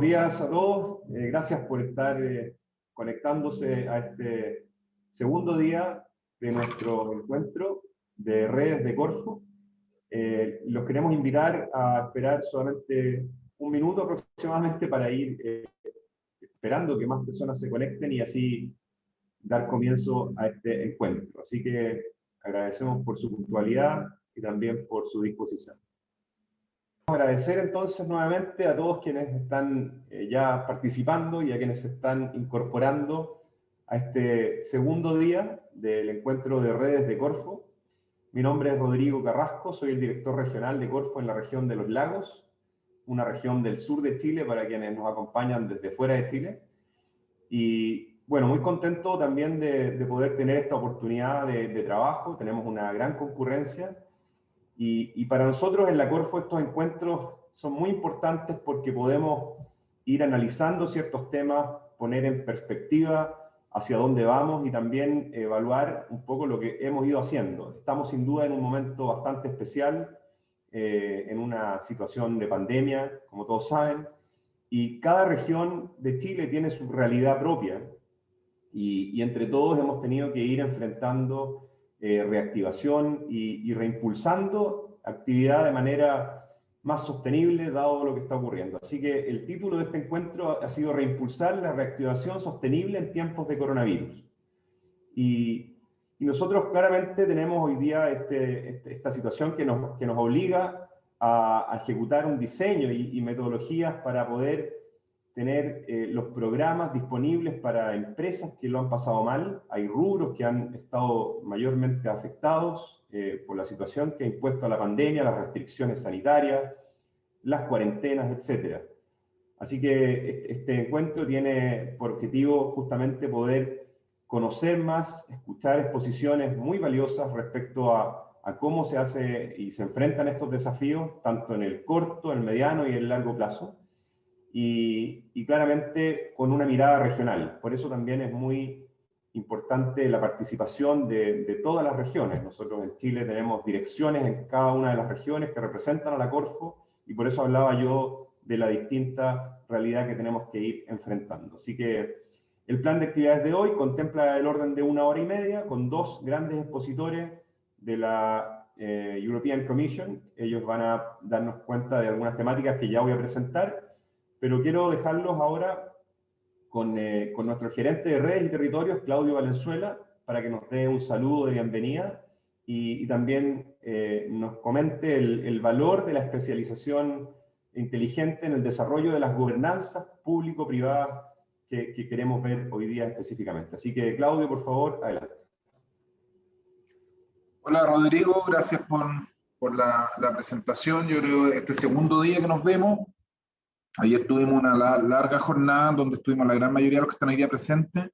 días a todos. Gracias por estar conectándose a este segundo día de nuestro encuentro de redes de Corfo. Los queremos invitar a esperar solamente un minuto aproximadamente para ir esperando que más personas se conecten y así dar comienzo a este encuentro. Así que agradecemos por su puntualidad y también por su disposición. Agradecer entonces nuevamente a todos quienes están ya participando y a quienes se están incorporando a este segundo día del encuentro de redes de Corfo. Mi nombre es Rodrigo Carrasco, soy el director regional de Corfo en la región de Los Lagos, una región del sur de Chile para quienes nos acompañan desde fuera de Chile. Y bueno, muy contento también de poder tener esta oportunidad de trabajo. Tenemos una gran concurrencia. Y para nosotros en la Corfo estos encuentros son muy importantes porque podemos ir analizando ciertos temas, poner en perspectiva hacia dónde vamos y también evaluar un poco lo que hemos ido haciendo. Estamos sin duda en un momento bastante especial, en una situación de pandemia, como todos saben, y cada región de Chile tiene su realidad propia y entre todos hemos tenido que ir enfrentando reactivación y reimpulsando actividad de manera más sostenible dado lo que está ocurriendo. Así que el título de este encuentro ha sido Reimpulsar la reactivación sostenible en tiempos de coronavirus. Y nosotros claramente tenemos hoy día esta situación que nos obliga a ejecutar un diseño y metodologías para poder tener los programas disponibles para empresas que lo han pasado mal. Hay rubros que han estado mayormente afectados por la situación que ha impuesto la pandemia, las restricciones sanitarias, las cuarentenas, etc. Así que este encuentro tiene por objetivo justamente poder conocer más, escuchar exposiciones muy valiosas respecto a cómo se hace y se enfrentan estos desafíos, tanto en el corto, el mediano y el largo plazo. Y claramente con una mirada regional. Por eso también es muy importante la participación de todas las regiones. Nosotros en Chile tenemos direcciones en cada una de las regiones que representan a la Corfo, y por eso hablaba yo de la distinta realidad que tenemos que ir enfrentando. Así que el plan de actividades de hoy contempla el orden de 1 hora y media, con 2 grandes expositores de la European Commission. Ellos van a darnos cuenta de algunas temáticas que ya voy a presentar, pero quiero dejarlos ahora con nuestro gerente de redes y territorios, Claudio Valenzuela, para que nos dé un saludo de bienvenida y también nos comente el valor de la especialización inteligente en el desarrollo de las gobernanzas público-privadas que queremos ver hoy día específicamente. Así que, Claudio, por favor, adelante. Hola, Rodrigo, gracias por la presentación. Yo creo que este segundo día que nos vemos. Ayer tuvimos una larga jornada donde estuvimos la gran mayoría de los que están hoy día presentes.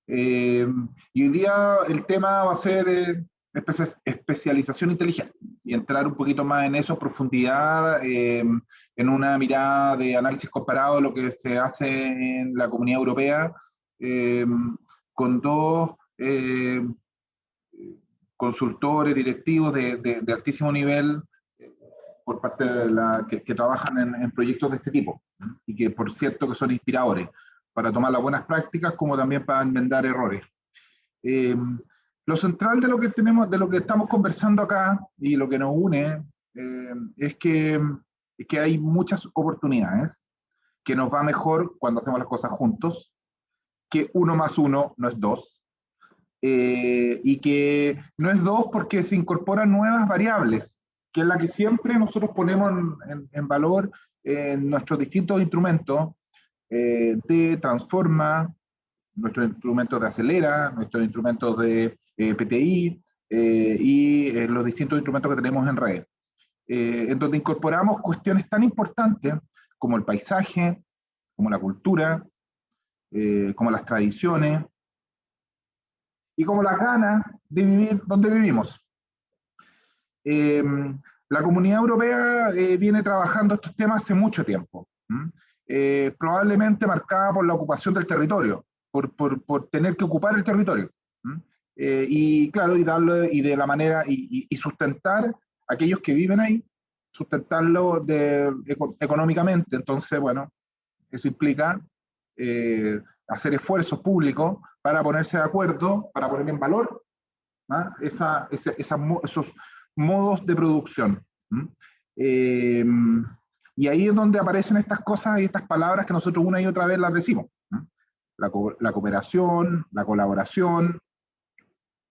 Y hoy día el tema va a ser especialización inteligente y entrar un poquito más en eso, en profundidad, en una mirada de análisis comparado de lo que se hace en la Comunidad Europea, con 2 consultores, directivos de altísimo nivel, por parte de que trabajan en proyectos de este tipo, y que por cierto que son inspiradores para tomar las buenas prácticas como también para enmendar errores. Lo central de lo que tenemos, de lo que estamos conversando acá y lo que nos une es que hay muchas oportunidades, que nos va mejor cuando hacemos las cosas juntos, que 1 más 1 no es 2, y que no es 2 porque se incorporan nuevas variables, que es la que siempre nosotros ponemos en valor en nuestros distintos instrumentos de transforma, nuestros instrumentos de acelera, nuestros instrumentos de PTI y los distintos instrumentos que tenemos en red, en donde incorporamos cuestiones tan importantes como el paisaje, como la cultura, como las tradiciones y como las ganas de vivir donde vivimos. La Comunidad Europea viene trabajando estos temas hace mucho tiempo, probablemente marcada por la ocupación del territorio, por tener que ocupar el territorio, y claro, y de la manera, y sustentar a aquellos que viven ahí, sustentarlo económicamente. Entonces, bueno, Eso implica hacer esfuerzos públicos para ponerse de acuerdo, para poner en valor, ¿ah? Esos modos de producción. Y ahí es donde aparecen estas cosas y estas palabras que nosotros una y otra vez las decimos. La cooperación, la colaboración,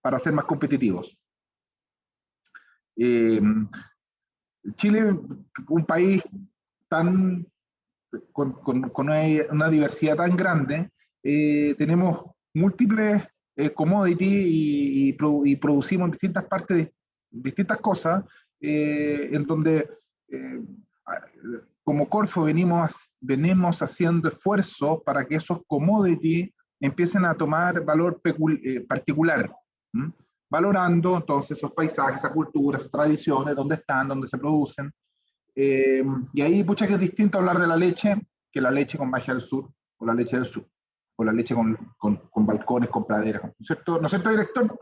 para ser más competitivos. Chile, un país tan con una diversidad tan grande, tenemos múltiples commodities y producimos en distintas partes distintas cosas, en donde como Corfo venimos haciendo esfuerzos para que esos commodities empiecen a tomar valor particular, valorando entonces esos paisajes, esas culturas, esas tradiciones, dónde están, dónde se producen. Y ahí, pucha, que es distinto hablar de la leche que la leche con magia del sur, o la leche del sur, o la leche con balcones, con praderas, ¿no es cierto? ¿No es cierto, director?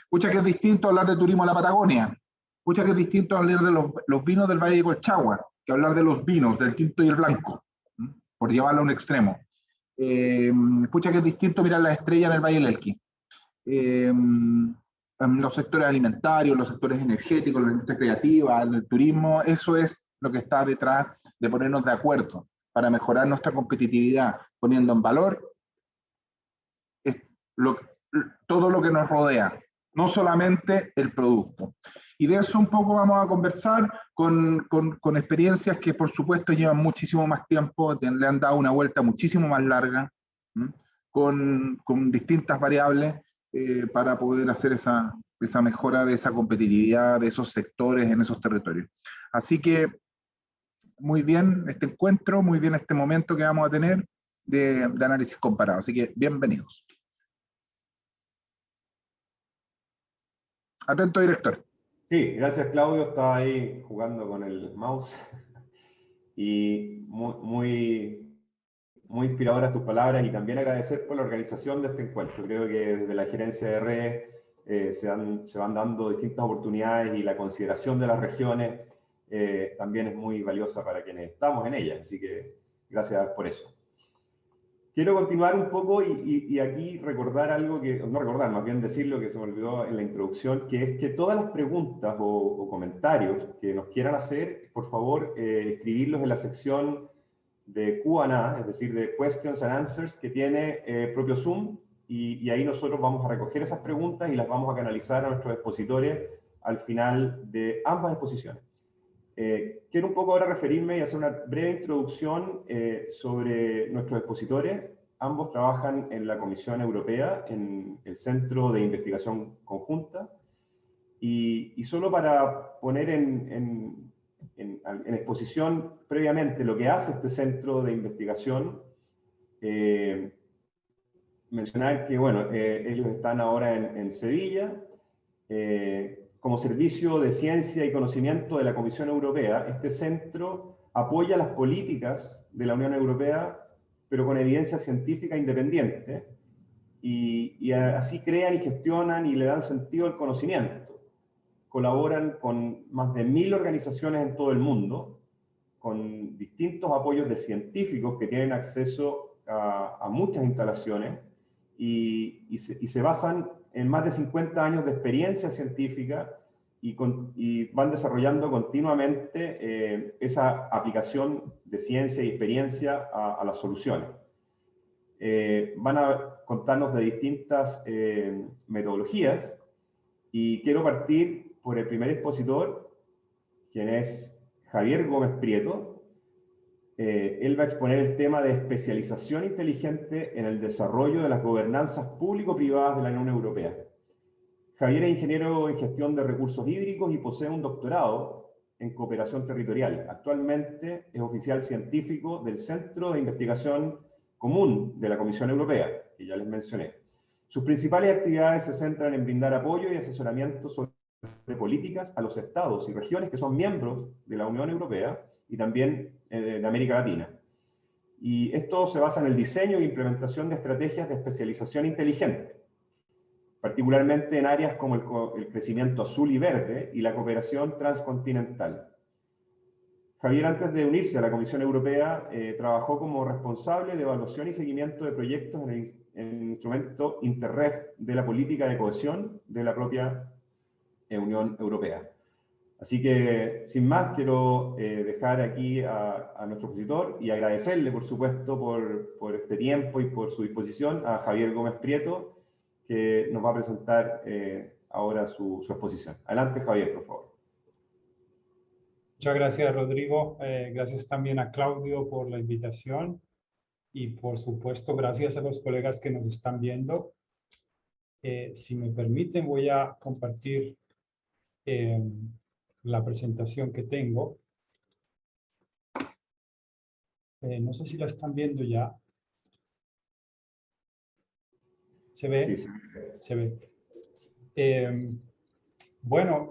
Pucha, que es distinto hablar de turismo a la Patagonia, pucha, que es distinto hablar de los vinos del Valle de Colchagua, que hablar de los vinos, del tinto y el blanco, por llevarlo a un extremo. Pucha, que es distinto mirar las estrellas en el Valle del Elqui. Los sectores alimentarios, los sectores energéticos, la industria creativa, el turismo, eso es lo que está detrás de ponernos de acuerdo para mejorar nuestra competitividad, poniendo en valor todo lo que nos rodea, no solamente el producto. Y de eso un poco vamos a conversar con experiencias que por supuesto llevan muchísimo más tiempo, le han dado una vuelta muchísimo más larga, con distintas variables, para poder hacer esa mejora de esa competitividad de esos sectores en esos territorios. Así que muy bien este encuentro, muy bien este momento que vamos a tener de análisis comparado. Así que bienvenidos. Atento, director. Sí, gracias, Claudio. Estaba ahí jugando con el mouse. Y muy inspiradoras tus palabras, y también agradecer por la organización de este encuentro. Creo que desde la gerencia de redes se van dando distintas oportunidades, y la consideración de las regiones también es muy valiosa para quienes estamos en ellas. Así que gracias por eso. Quiero continuar un poco y aquí recordar algo que, no recordar, más bien decir lo que se me olvidó en la introducción, que es que todas las preguntas o comentarios que nos quieran hacer, por favor, escribirlos en la sección de Q&A, es decir, de Questions and Answers, que tiene propio Zoom, y ahí nosotros vamos a recoger esas preguntas y las vamos a canalizar a nuestros expositores al final de ambas exposiciones. Quiero un poco ahora referirme y hacer una breve introducción sobre nuestros expositores. Ambos trabajan en la Comisión Europea, en el Centro de Investigación Conjunta, y solo para poner en exposición previamente lo que hace este Centro de Investigación, mencionar que, bueno, ellos están ahora en Sevilla, como servicio de ciencia y conocimiento de la Comisión Europea. Este centro apoya las políticas de la Unión Europea, pero con evidencia científica independiente, y así crean y gestionan y le dan sentido al conocimiento. Colaboran con más de 1000 organizaciones en todo el mundo, con distintos apoyos de científicos que tienen acceso a muchas instalaciones, y se basan en más de 50 años de experiencia científica, y van desarrollando continuamente esa aplicación de ciencia y experiencia a las soluciones. Van a contarnos de distintas metodologías, y quiero partir por el primer expositor, quien es Javier Gómez Prieto. Él va a exponer el tema de especialización inteligente en el desarrollo de las gobernanzas público-privadas de la Unión Europea. Javier es ingeniero en gestión de recursos hídricos y posee un doctorado en cooperación territorial. Actualmente es oficial científico del Centro de Investigación Común de la Comisión Europea, que ya les mencioné. Sus principales actividades se centran en brindar apoyo y asesoramiento sobre políticas a los estados y regiones que son miembros de la Unión Europea y también de América Latina. Y esto se basa en el diseño e implementación de estrategias de especialización inteligente, particularmente en áreas como el crecimiento azul y verde y la cooperación transcontinental. Javier, antes de unirse a la Comisión Europea, trabajó como responsable de evaluación y seguimiento de proyectos en el instrumento Interreg de la política de cohesión de la propia Unión Europea. Así que, sin más, quiero dejar aquí a nuestro expositor y agradecerle, por supuesto, por este tiempo y por su disposición a Javier Gómez Prieto, que nos va a presentar ahora su exposición. Adelante, Javier, por favor. Muchas gracias, Rodrigo. Gracias también a Claudio por la invitación y, por supuesto, gracias a los colegas que nos están viendo. Si me permiten, voy a compartir la presentación que tengo. No sé si la están viendo ya. ¿Se ve? Sí, sí. Se ve. Bueno,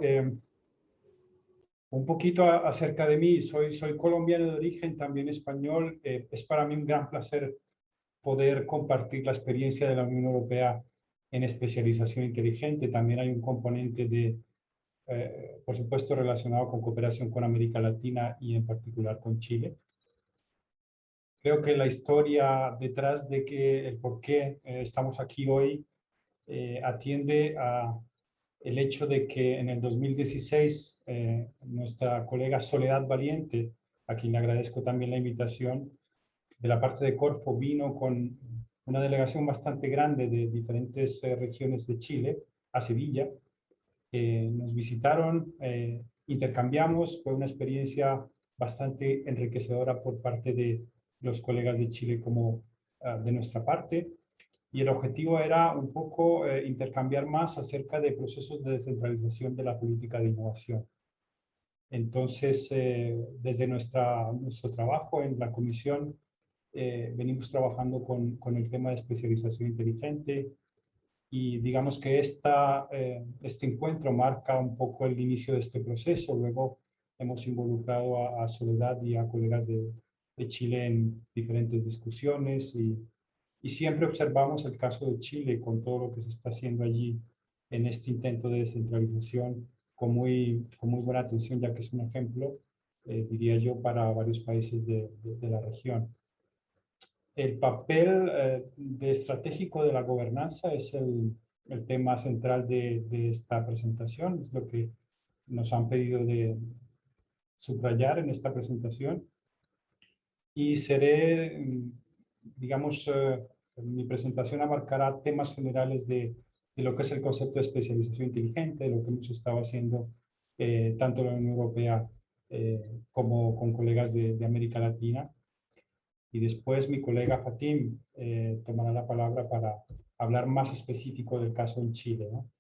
un poquito acerca de mí. Soy colombiano de origen, también español. Es para mí un gran placer poder compartir la experiencia de la Unión Europea en especialización inteligente. También hay un componente por supuesto, relacionado con cooperación con América Latina y en particular con Chile. Creo que la historia detrás de el por qué estamos aquí hoy atiende a el hecho de que en el 2016 nuestra colega Soledad Valiente, a quien le agradezco también la invitación, de la parte de Corfo, vino con una delegación bastante grande de diferentes regiones de Chile a Sevilla. Nos visitaron, intercambiamos, fue una experiencia bastante enriquecedora por parte de los colegas de Chile como de nuestra parte. Y el objetivo era un poco intercambiar más acerca de procesos de descentralización de la política de innovación. Entonces, desde nuestro trabajo en la comisión, venimos trabajando con el tema de especialización inteligente y digamos que este encuentro marca un poco el inicio de este proceso. Luego hemos involucrado a Soledad y a colegas de Chile en diferentes discusiones y siempre observamos el caso de Chile con todo lo que se está haciendo allí en este intento de descentralización con muy buena atención, ya que es un ejemplo, diría yo, para varios países de la región. El papel estratégico de la gobernanza es el tema central de esta presentación, es lo que nos han pedido de subrayar en esta presentación. Y digamos, mi presentación abarcará temas generales de lo que es el concepto de especialización inteligente, de lo que hemos estado haciendo tanto en la Unión Europea como con colegas de América Latina. Y después mi colega Fatim tomará la palabra para hablar más específico del caso en Chile, ¿no?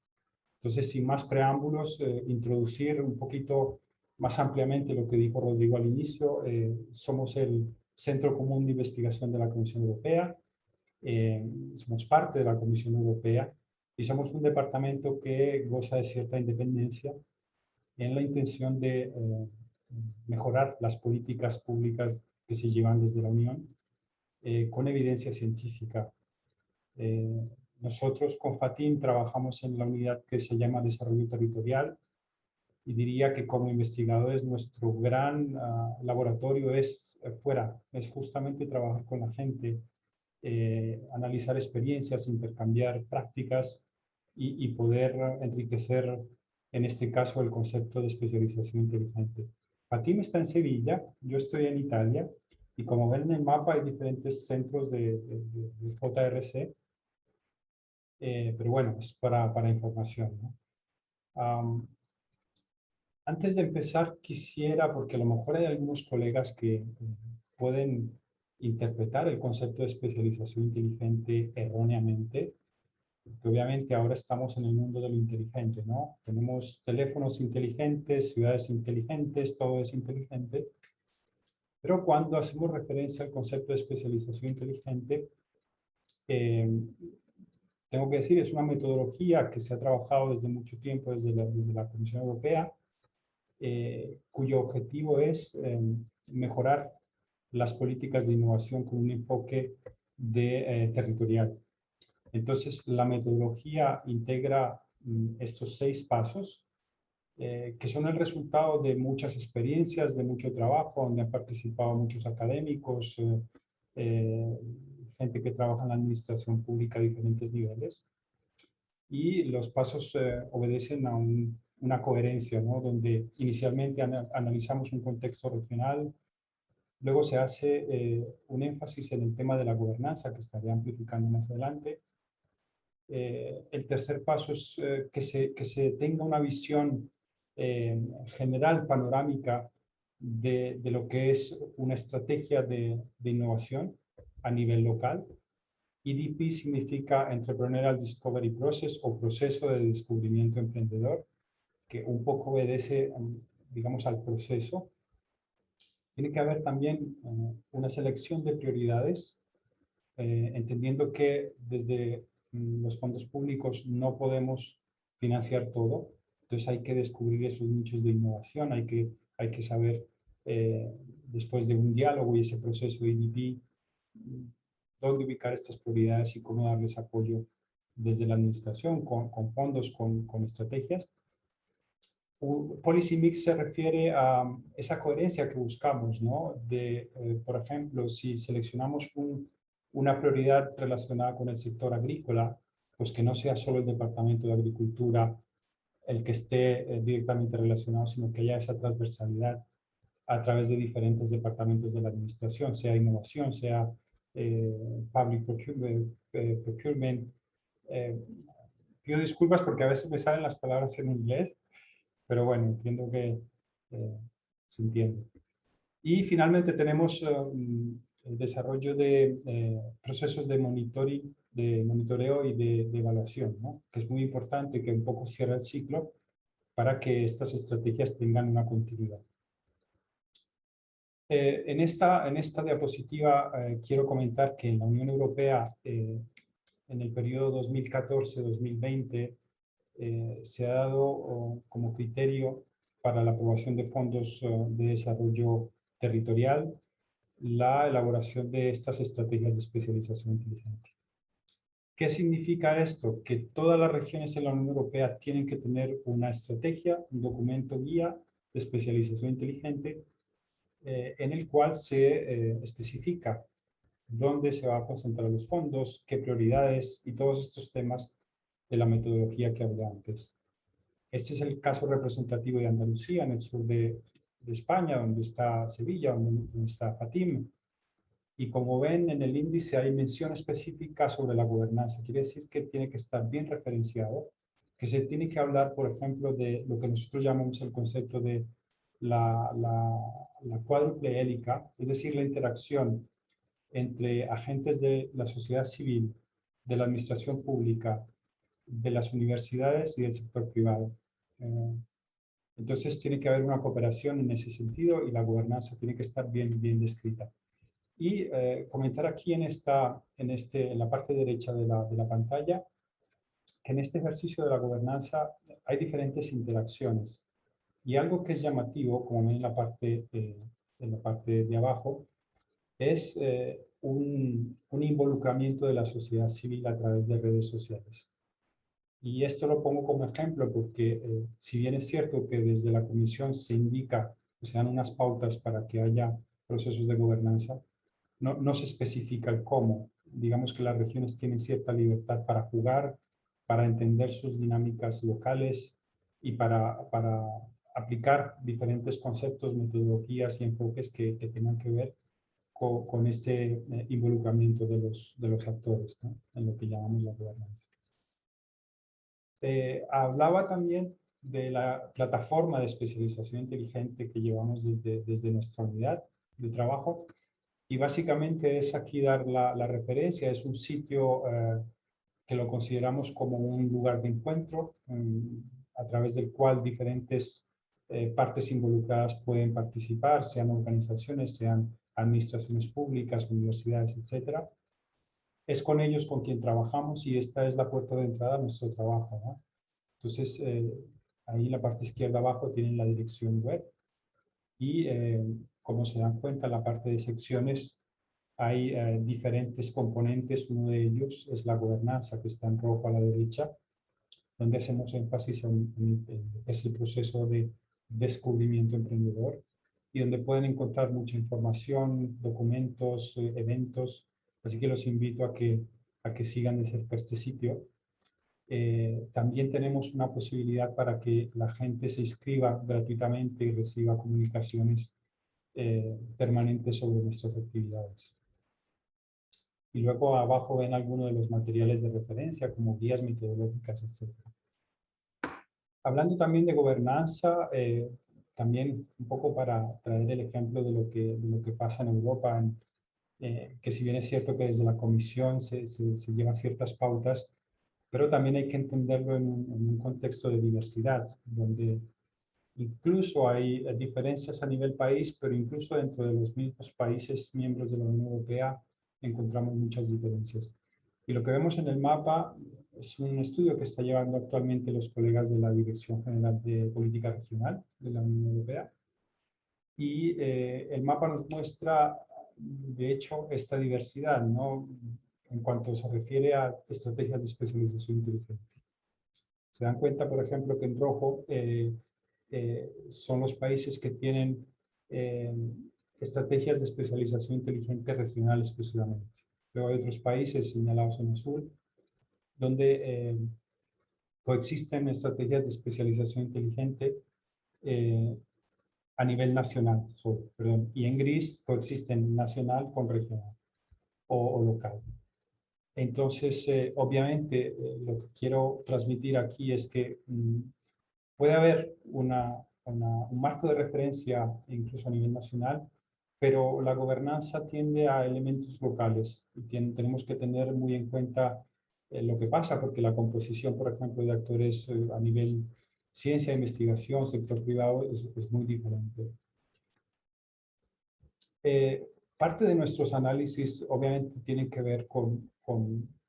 Entonces, sin más preámbulos, introducir un poquito más ampliamente lo que dijo Rodrigo al inicio. Somos el Centro Común de Investigación de la Comisión Europea, somos parte de la Comisión Europea y somos un departamento que goza de cierta independencia en la intención de mejorar las políticas públicas que se llevan desde la Unión con evidencia científica. Nosotros con Fatim trabajamos en la unidad que se llama Desarrollo Territorial y diría que como investigadores nuestro gran laboratorio es justamente trabajar con la gente, analizar experiencias, intercambiar prácticas y poder enriquecer en este caso el concepto de especialización inteligente. Fatim está en Sevilla, yo estoy en Italia y como ven en el mapa hay diferentes centros de JRC, pero bueno, es para información, ¿no? Antes de empezar quisiera, porque a lo mejor hay algunos colegas que pueden interpretar el concepto de especialización inteligente erróneamente, porque obviamente ahora estamos en el mundo de lo inteligente, ¿no? Tenemos teléfonos inteligentes, ciudades inteligentes, todo es inteligente, pero cuando hacemos referencia al concepto de especialización inteligente, tengo que decir, es una metodología que se ha trabajado desde mucho tiempo desde la Comisión Europea, cuyo objetivo es mejorar las políticas de innovación con un enfoque territorial. Entonces, la metodología integra estos 6 pasos. que son el resultado de muchas experiencias, de mucho trabajo, donde han participado muchos académicos, gente que trabaja en la administración pública a diferentes niveles. Y los pasos obedecen a una coherencia, ¿no? Donde inicialmente analizamos un contexto regional, luego se hace un énfasis en el tema de la gobernanza, que estaré amplificando más adelante. El tercer paso es que se tenga una visión general, panorámica, de lo que es una estrategia de innovación a nivel local. EDP significa Entrepreneurial Discovery Process o proceso de descubrimiento emprendedor, que un poco obedece, digamos, al proceso. Tiene que haber también una selección de prioridades, entendiendo que desde los fondos públicos no podemos financiar todo. Entonces hay que descubrir esos nichos de innovación, hay que saber, después de un diálogo y ese proceso de EDP, dónde ubicar estas prioridades y cómo darles apoyo desde la administración, con fondos, con estrategias. Policy Mix se refiere a esa coherencia que buscamos, ¿no? Por ejemplo, si seleccionamos una prioridad relacionada con el sector agrícola, pues que no sea solo el Departamento de Agricultura el que esté directamente relacionado, sino que haya esa transversalidad a través de diferentes departamentos de la administración, sea innovación, sea public procurement. Pido disculpas porque a veces me salen las palabras en inglés, pero bueno, entiendo que se entiende. Y finalmente tenemos el desarrollo de procesos de monitoring, de monitoreo y de evaluación, ¿no? Que es muy importante, que un poco cierra el ciclo para que estas estrategias tengan una continuidad. En esta diapositiva quiero comentar que en la Unión Europea, en el periodo 2014-2020, se ha dado como criterio para la aprobación de fondos de desarrollo territorial la elaboración de estas estrategias de especialización inteligente. ¿Qué significa esto? Que todas las regiones en la Unión Europea tienen que tener una estrategia, un documento guía de especialización inteligente en el cual se especifica dónde se va a concentrar los fondos, qué prioridades y todos estos temas de la metodología que hablé antes. Este es el caso representativo de Andalucía, en el sur de España, donde está Sevilla, donde está Fatim. Y como ven, en el índice hay mención específica sobre la gobernanza. Quiere decir que tiene que estar bien referenciado, que se tiene que hablar, por ejemplo, de lo que nosotros llamamos el concepto de la cuádruple hélica, es decir, la interacción entre agentes de la sociedad civil, de la administración pública, de las universidades y del sector privado. Entonces tiene que haber una cooperación en ese sentido y la gobernanza tiene que estar bien descrita. Y comentar aquí en la parte derecha de la pantalla que en este ejercicio de la gobernanza hay diferentes interacciones. Y algo que es llamativo, como ven en la parte de abajo, es un involucramiento de la sociedad civil a través de redes sociales. Y esto lo pongo como ejemplo porque si bien es cierto que desde la Comisión se indica, se dan unas pautas para que haya procesos de gobernanza, no se especifica el cómo. Digamos que las regiones tienen cierta libertad para jugar, para entender sus dinámicas locales y para aplicar diferentes conceptos, metodologías y enfoques que tengan que ver con este involucramiento de los actores, ¿no? En lo que llamamos la gobernanza. Hablaba también de la plataforma de especialización inteligente que llevamos desde nuestra unidad de trabajo. Y básicamente es aquí dar la referencia, es un sitio que lo consideramos como un lugar de encuentro a través del cual diferentes partes involucradas pueden participar, sean organizaciones, sean administraciones públicas, universidades, etc. Es con ellos con quien trabajamos y esta es la puerta de entrada a nuestro trabajo, ¿no? Entonces, ahí en la parte izquierda abajo tienen la dirección web y como se dan cuenta en la parte de secciones hay diferentes componentes. Uno de ellos es la gobernanza, que está en rojo a la derecha, donde hacemos énfasis en lo que es el proceso de descubrimiento emprendedor y donde pueden encontrar mucha información, documentos, eventos. Así que los invito a que sigan de cerca este sitio. También tenemos una posibilidad para que la gente se inscriba gratuitamente y reciba comunicaciones permanentes sobre nuestras actividades. Y luego abajo ven algunos de los materiales de referencia, como guías metodológicas, etc. Hablando también de gobernanza, también un poco para traer el ejemplo de lo que pasa en Europa, que si bien es cierto que desde la Comisión se llevan ciertas pautas, pero también hay que entenderlo en un contexto de diversidad, donde incluso hay diferencias a nivel país, pero incluso dentro de los mismos países miembros de la Unión Europea encontramos muchas diferencias. Y lo que vemos en el mapa es un estudio que está llevando actualmente los colegas de la Dirección General de Política Regional de la Unión Europea. Y el mapa nos muestra, de hecho, esta diversidad, ¿no? En cuanto se refiere a estrategias de especialización inteligente. Se dan cuenta, por ejemplo, que en rojo son los países que tienen estrategias de especialización inteligente regional exclusivamente. Luego hay otros países señalados en azul, donde coexisten estrategias de especialización inteligente a nivel nacional, perdón, y en gris coexisten nacional con regional o local. Entonces, obviamente, lo que quiero transmitir aquí es que puede haber un marco de referencia incluso a nivel nacional, pero la gobernanza tiende a elementos locales y tenemos que tener muy en cuenta lo que pasa, porque la composición, por ejemplo, de actores a nivel ciencia, investigación, sector privado es muy diferente. Parte de nuestros análisis obviamente tienen que ver con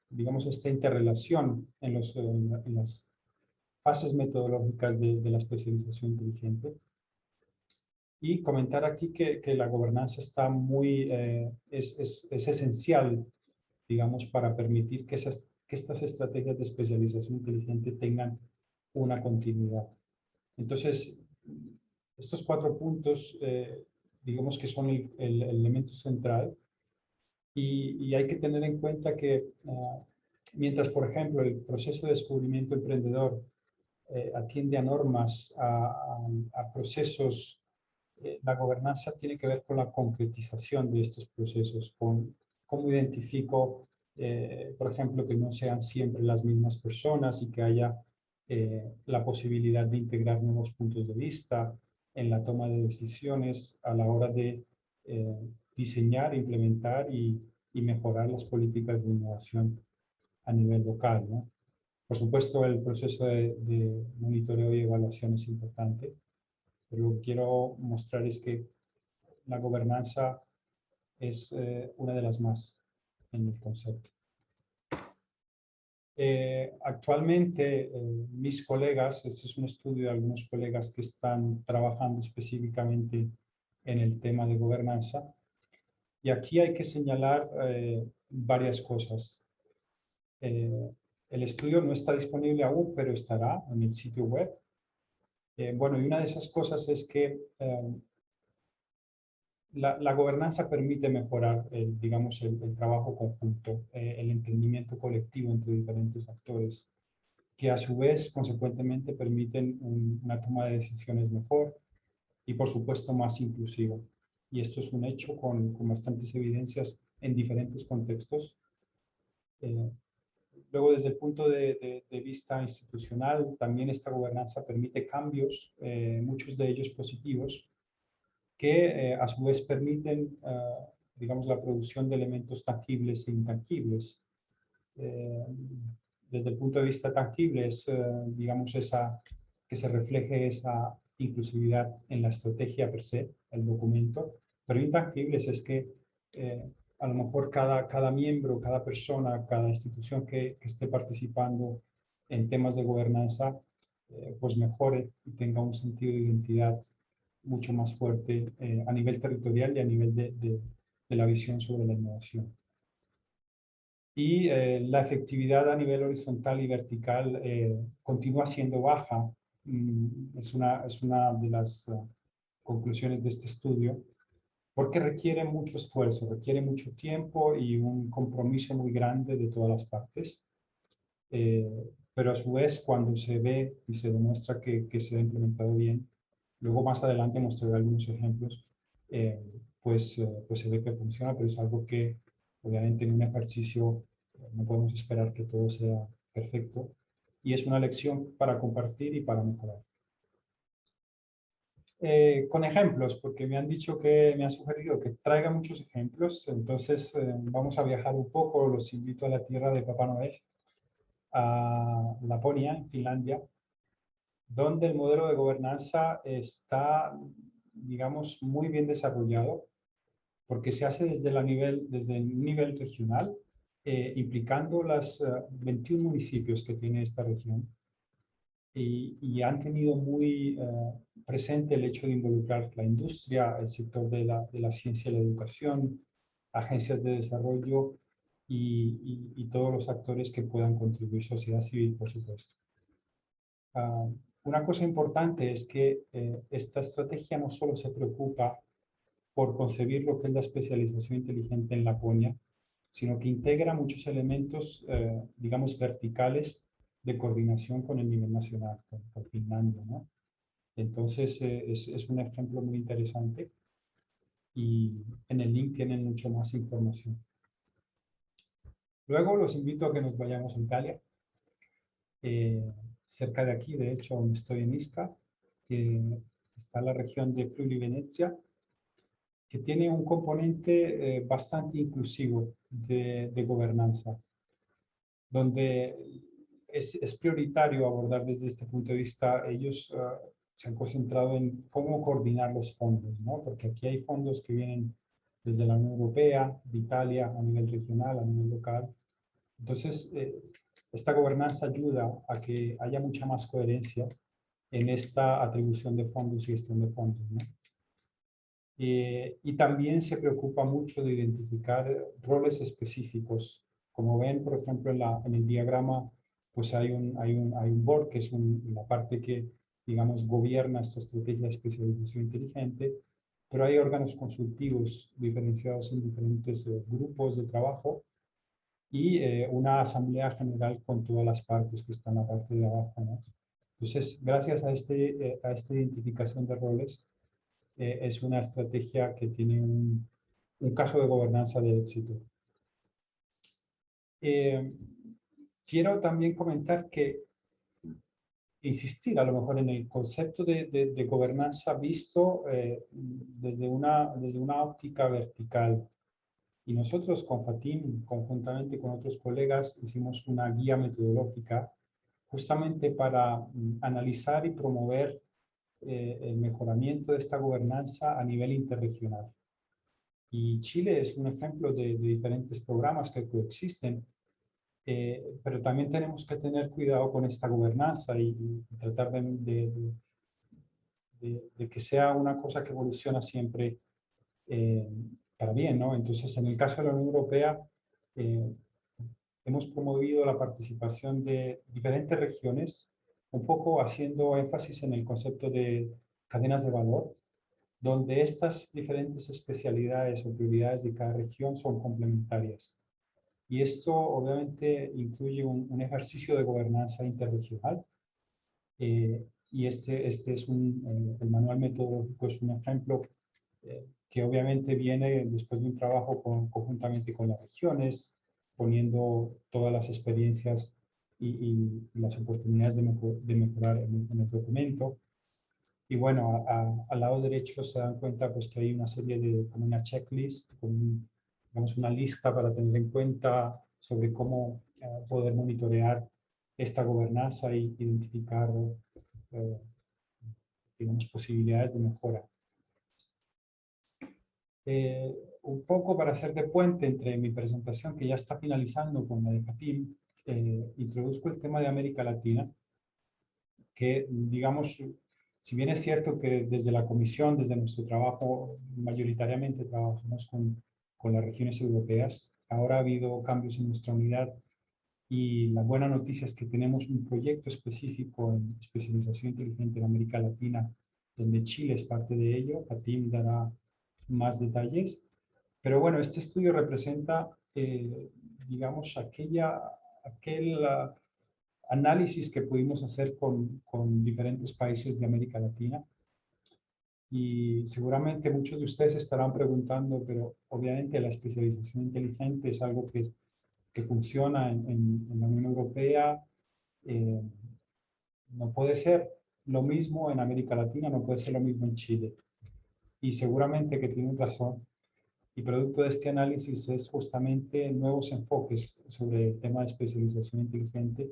digamos, esta interrelación en las fases metodológicas de la especialización inteligente. Y comentar aquí que la gobernanza está es esencial, digamos, para permitir que estas estrategias de especialización inteligente tengan una continuidad. Entonces, estos 4 puntos, digamos que son el elemento central, y hay que tener en cuenta que mientras, por ejemplo, el proceso de descubrimiento emprendedor atiende a normas, a procesos, la gobernanza tiene que ver con la concretización de estos procesos, con cómo identifico, por ejemplo, que no sean siempre las mismas personas y que haya la posibilidad de integrar nuevos puntos de vista en la toma de decisiones a la hora de diseñar, implementar y mejorar las políticas de innovación a nivel local, ¿no? Por supuesto, el proceso de monitoreo y evaluación es importante, pero lo que quiero mostrar es que la gobernanza es una de las más en el concepto. Actualmente, mis colegas, este es un estudio de algunos colegas que están trabajando específicamente en el tema de gobernanza, y aquí hay que señalar varias cosas. El estudio no está disponible aún, pero estará en el sitio web. Bueno, y una de esas cosas es que la gobernanza permite mejorar, digamos, el trabajo conjunto, el entendimiento colectivo entre diferentes actores, que a su vez, consecuentemente, permiten una toma de decisiones mejor y, por supuesto, más inclusiva. Y esto es un hecho con bastantes evidencias en diferentes contextos. Luego, desde el punto de vista institucional, también esta gobernanza permite cambios, muchos de ellos positivos, que a su vez permiten, digamos, la producción de elementos tangibles e intangibles. Desde el punto de vista tangible es, digamos, que se refleje esa inclusividad en la estrategia per se, el documento, pero intangibles es que a lo mejor cada miembro, cada persona, cada institución que esté participando en temas de gobernanza, pues mejore y tenga un sentido de identidad mucho más fuerte a nivel territorial y a nivel de la visión sobre la innovación. y la efectividad a nivel horizontal y vertical continúa siendo baja. Es una de las conclusiones de este estudio, porque requiere mucho esfuerzo, requiere mucho tiempo y un compromiso muy grande de todas las partes. Pero a su vez, cuando se ve y se demuestra que se ha implementado bien, luego más adelante mostraré algunos ejemplos, pues se ve que funciona, pero es algo que obviamente en un ejercicio no podemos esperar que todo sea perfecto, y es una lección para compartir y para mejorar. Con ejemplos, porque me han dicho que me han sugerido que traiga muchos ejemplos, entonces vamos a viajar un poco, los invito a la tierra de Papá Noel, a Laponia, en Finlandia, donde el modelo de gobernanza está, digamos, muy bien desarrollado, porque se hace desde el nivel regional, implicando las 21 municipios que tiene esta región, y han tenido muy presente el hecho de involucrar la industria, el sector de la ciencia y la educación, agencias de desarrollo y todos los actores que puedan contribuir, sociedad civil, por supuesto. Una cosa importante es que esta estrategia no solo se preocupa por concebir lo que es la especialización inteligente en Laponia, sino que integra muchos elementos, digamos, verticales de coordinación con el nivel nacional, con Finlandia, ¿no? Entonces, es un ejemplo muy interesante y en el link tienen mucho más información. Luego los invito a que nos vayamos a Italia. Cerca de aquí, de hecho, donde estoy en Isca, está la región de Friuli-Venezia, que tiene un componente bastante inclusivo de gobernanza, donde es prioritario abordar desde este punto de vista. Ellos se han concentrado en cómo coordinar los fondos, ¿no? Porque aquí hay fondos que vienen desde la Unión Europea, de Italia, a nivel regional, a nivel local. Entonces, esta gobernanza ayuda a que haya mucha más coherencia en esta atribución de fondos y gestión de fondos, ¿no? Y también se preocupa mucho de identificar roles específicos. Como ven, por ejemplo, en el diagrama, pues hay un board, que es la parte que, digamos, gobierna esta estrategia de especialización inteligente, pero hay órganos consultivos diferenciados en diferentes grupos de trabajo y una asamblea general con todas las partes que están en la parte de abajo, ¿no? Entonces, gracias a esta identificación de roles, es una estrategia que tiene un caso de gobernanza de éxito. Quiero también comentar que insistir a lo mejor en el concepto de gobernanza visto desde una óptica vertical. Y nosotros con Fatim, conjuntamente con otros colegas, hicimos una guía metodológica justamente para analizar y promover el mejoramiento de esta gobernanza a nivel interregional. Y Chile es un ejemplo de diferentes programas que coexisten, pero también tenemos que tener cuidado con esta gobernanza y tratar de que sea una cosa que evoluciona siempre para bien, ¿no? Entonces, en el caso de la Unión Europea, eh, hemos promovido la participación de diferentes regiones, un poco haciendo énfasis en el concepto de cadenas de valor, donde estas diferentes especialidades o prioridades de cada región son complementarias. Y esto obviamente incluye un ejercicio de gobernanza interregional. Y este es el manual metodológico es un ejemplo que obviamente viene después de un trabajo conjuntamente con las regiones, poniendo todas las experiencias y las oportunidades de mejorar en el documento. Y bueno, al lado derecho se dan cuenta pues, que hay una serie como una checklist, digamos, una lista para tener en cuenta sobre cómo poder monitorear esta gobernanza e identificar digamos, posibilidades de mejora. Un poco para hacer de puente entre mi presentación, que ya está finalizando con la de Fatim, introduzco el tema de América Latina, que digamos, si bien es cierto que desde la Comisión, desde nuestro trabajo, mayoritariamente trabajamos con las regiones europeas, ahora ha habido cambios en nuestra unidad y la buena noticia es que tenemos un proyecto específico en especialización inteligente en América Latina, donde Chile es parte de ello. Fatim dará más detalles. Pero bueno, este estudio representa, digamos, aquel análisis que pudimos hacer con diferentes países de América Latina. Y seguramente muchos de ustedes estarán preguntando, pero obviamente la especialización inteligente es algo que funciona en la Unión Europea. No puede ser lo mismo en América Latina, no puede ser lo mismo en Chile. Y seguramente que tienen razón. Y producto de este análisis es justamente nuevos enfoques sobre el tema de especialización inteligente,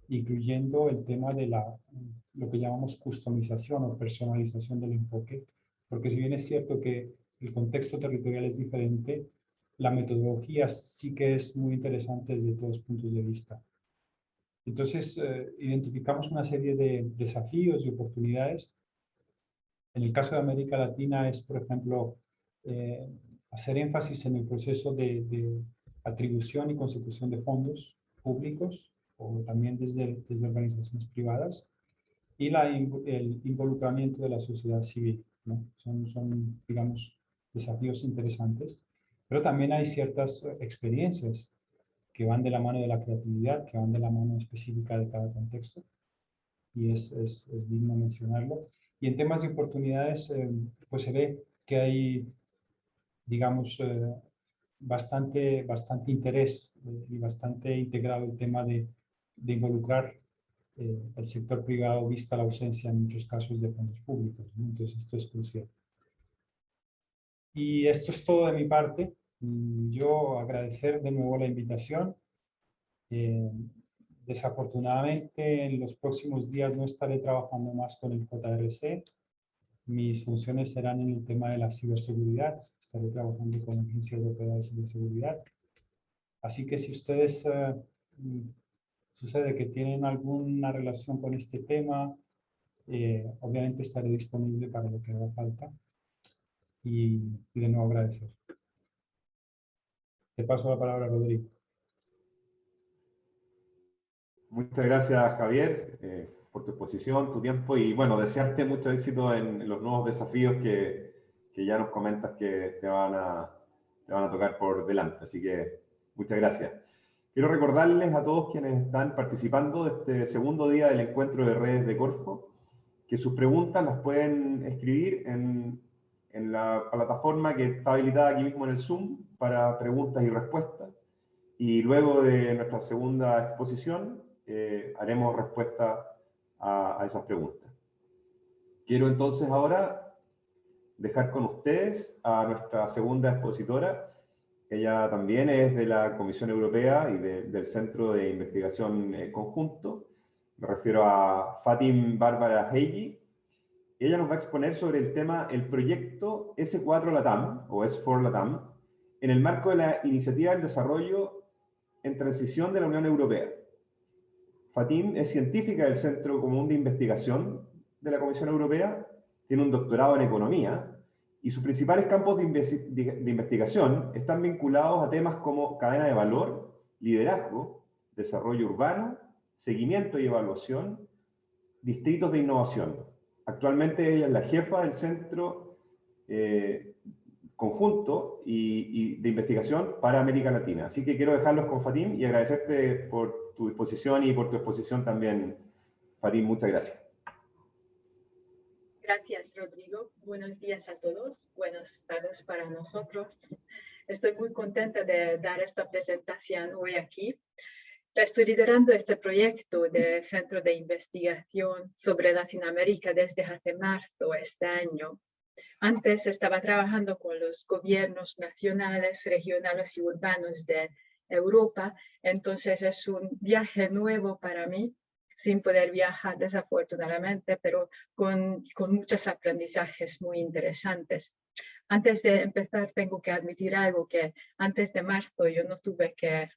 incluyendo el tema de lo que llamamos customización o personalización del enfoque, porque si bien es cierto que el contexto territorial es diferente, la metodología sí que es muy interesante desde todos los puntos de vista. Entonces, identificamos una serie de desafíos y oportunidades. En el caso de América Latina es, por ejemplo, hacer énfasis en el proceso de atribución y consecución de fondos públicos o también desde organizaciones privadas y el involucramiento de la sociedad civil, ¿no? Son, digamos, desafíos interesantes, pero también hay ciertas experiencias que van de la mano de la creatividad, que van de la mano específica de cada contexto, y es digno mencionarlo. Y en temas de oportunidades, pues se ve que hay, digamos, bastante interés y bastante integrado el tema de involucrar el sector privado, vista la ausencia en muchos casos de fondos públicos, ¿no? Entonces, esto es crucial. Y esto es todo de mi parte. Yo agradecer de nuevo la invitación. Desafortunadamente, en los próximos días no estaré trabajando más con el JRC. Mis funciones serán en el tema de la ciberseguridad. Estaré trabajando con la Agencia Europea de Ciberseguridad. Así que si ustedes sucede que tienen alguna relación con este tema, obviamente estaré disponible para lo que haga falta. Y de nuevo agradecer. Te paso la palabra, Rodrigo. Muchas gracias, Javier, por tu exposición, tu tiempo y, bueno, desearte mucho éxito en los nuevos desafíos que ya nos comentas que te van a tocar por delante. Así que, muchas gracias. Quiero recordarles a todos quienes están participando de este segundo día del encuentro de redes de Corfo que sus preguntas las pueden escribir en la plataforma que está habilitada aquí mismo en el Zoom para preguntas y respuestas. Y luego de nuestra segunda exposición, haremos respuesta a esas preguntas. Quiero entonces ahora dejar con ustedes a nuestra segunda expositora. Ella también es de la Comisión Europea y del Centro de Investigación Conjunto. Me refiero a Fatim Barbara Heiji. Ella nos va a exponer sobre el tema el proyecto S4 LATAM o S4 LATAM en el marco de la Iniciativa del Desarrollo en Transición de la Unión Europea. Fatim es científica del Centro Común de Investigación de la Comisión Europea, tiene un doctorado en Economía y sus principales campos de investigación están vinculados a temas como cadena de valor, liderazgo, desarrollo urbano, seguimiento y evaluación, distritos de innovación. Actualmente ella es la jefa del Centro Conjunto y de Investigación para América Latina. Así que quiero dejarlos con Fatim y agradecerte por tu disposición y por tu exposición también, Fatim. Muchas gracias. Gracias, Rodrigo. Buenos días a todos. Buenas tardes para nosotros. Estoy muy contenta de dar esta presentación hoy aquí. Estoy liderando este proyecto de Centro de Investigación sobre Latinoamérica desde hace marzo de este año. Antes estaba trabajando con los gobiernos nacionales, regionales y urbanos de Europa, entonces es un viaje nuevo para mí, sin poder viajar desafortunadamente, pero con muchos aprendizajes muy interesantes. Antes de empezar, tengo que admitir algo, que antes de marzo yo no tuve que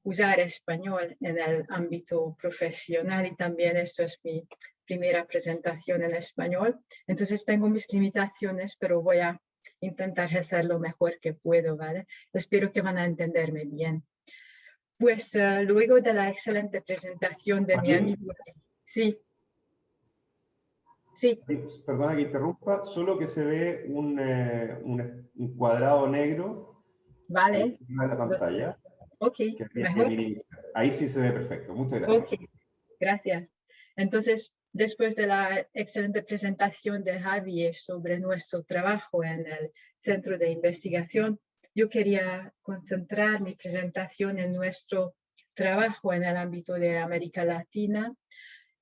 usar español en el ámbito profesional y también esto es mi primera presentación en español. Entonces tengo mis limitaciones, pero voy a intentar hacer lo mejor que puedo, ¿vale? Espero que van a entenderme bien. Pues luego de la excelente presentación de mi amigo... Sí. Sí. Perdona que interrumpa, solo que se ve un cuadrado negro Vale. en la pantalla. Ok, mejor. Ahí sí se ve perfecto. Muchas gracias. Ok, gracias. Entonces, después de la excelente presentación de Javier sobre nuestro trabajo en el Centro de Investigación, yo quería concentrar mi presentación en nuestro trabajo en el ámbito de América Latina,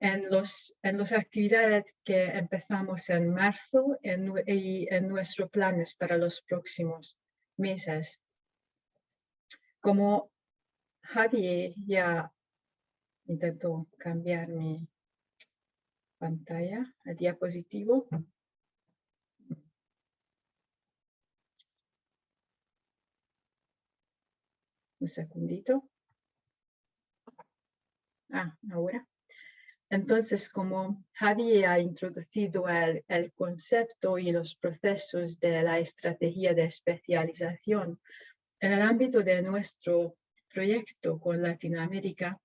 en las actividades que empezamos en marzo y en nuestros planes para los próximos meses. Como Javier ya intentó cambiar mi pantalla, el diapositivo. Un segundito. Ahora. Entonces, como Javier ha introducido el concepto y los procesos de la estrategia de especialización en el ámbito de nuestro proyecto con Latinoamérica,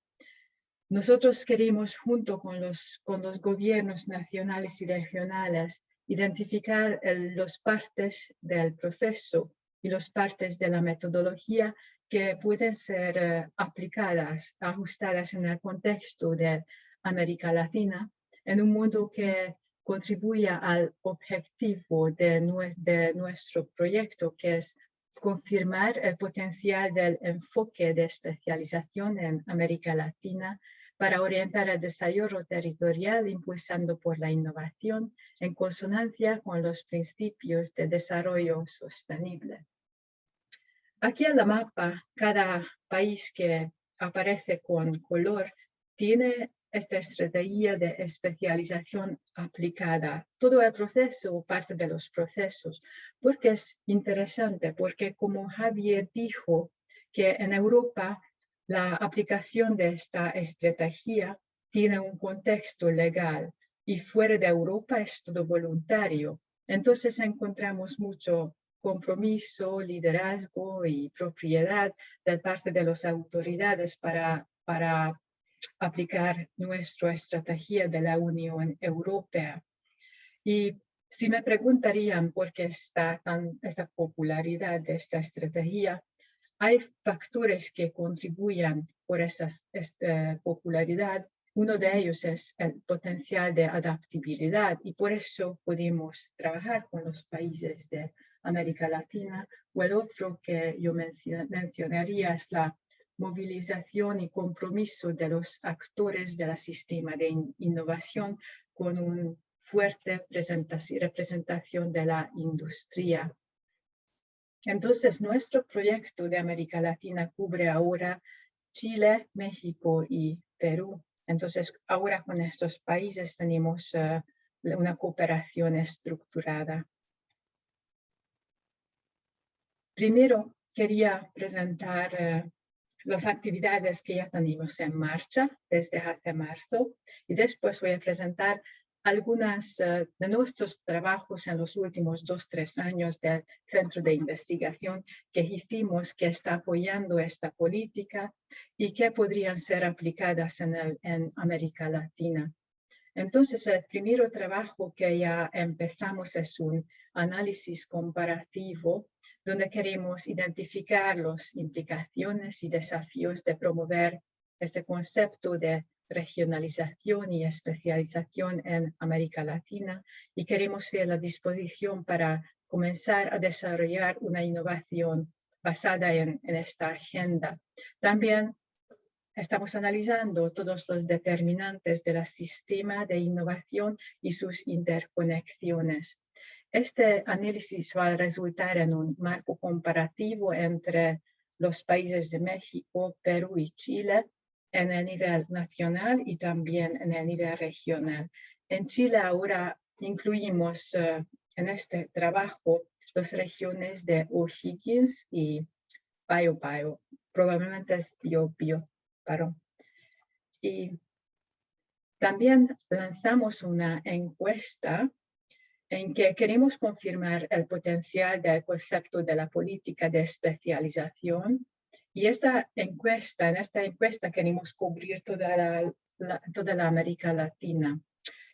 nosotros queremos, junto con los gobiernos nacionales y regionales, identificar las partes del proceso y las partes de la metodología que pueden ser aplicadas, ajustadas en el contexto de América Latina, en un modo que contribuya al objetivo de nuestro proyecto, que es confirmar el potencial del enfoque de especialización en América Latina para orientar el desarrollo territorial impulsando por la innovación en consonancia con los principios de desarrollo sostenible. Aquí en la mapa, cada país que aparece con color tiene esta estrategia de especialización aplicada. Todo el proceso o parte de los procesos, porque es interesante, porque como Javier dijo, que en Europa la aplicación de esta estrategia tiene un contexto legal y fuera de Europa es todo voluntario. Entonces encontramos mucho compromiso, liderazgo y propiedad de parte de las autoridades para aplicar nuestra estrategia de la Unión Europea. Y si me preguntarían por qué está esta popularidad de esta estrategia, hay factores que contribuyen por esta popularidad. Uno de ellos es el potencial de adaptabilidad y por eso podemos trabajar con los países de América Latina. O el otro que yo mencionaría es la movilización y compromiso de los actores del sistema de innovación con una fuerte representación de la industria. Entonces, nuestro proyecto de América Latina cubre ahora Chile, México y Perú. Entonces, ahora con estos países tenemos una cooperación estructurada. Primero, quería presentar las actividades que ya tenemos en marcha desde hace marzo y después voy a presentar algunas de nuestros trabajos en los últimos 2-3 años del Centro de Investigación que hicimos, que está apoyando esta política y que podrían ser aplicadas en América Latina. Entonces, el primer trabajo que ya empezamos es un análisis comparativo donde queremos identificar las implicaciones y desafíos de promover este concepto de regionalización y especialización en América Latina y queremos ver la disposición para comenzar a desarrollar una innovación basada en esta agenda. También estamos analizando todos los determinantes del sistema de innovación y sus interconexiones. Este análisis va a resultar en un marco comparativo entre los países de México, Perú y Chile en el nivel nacional y también en el nivel regional. En Chile ahora incluimos en este trabajo las regiones de O'Higgins y Biobío. Probablemente es Biobío. Y también lanzamos una encuesta en que queremos confirmar el potencial del concepto de la política de especialización. Y en esta encuesta queremos cubrir toda la América Latina.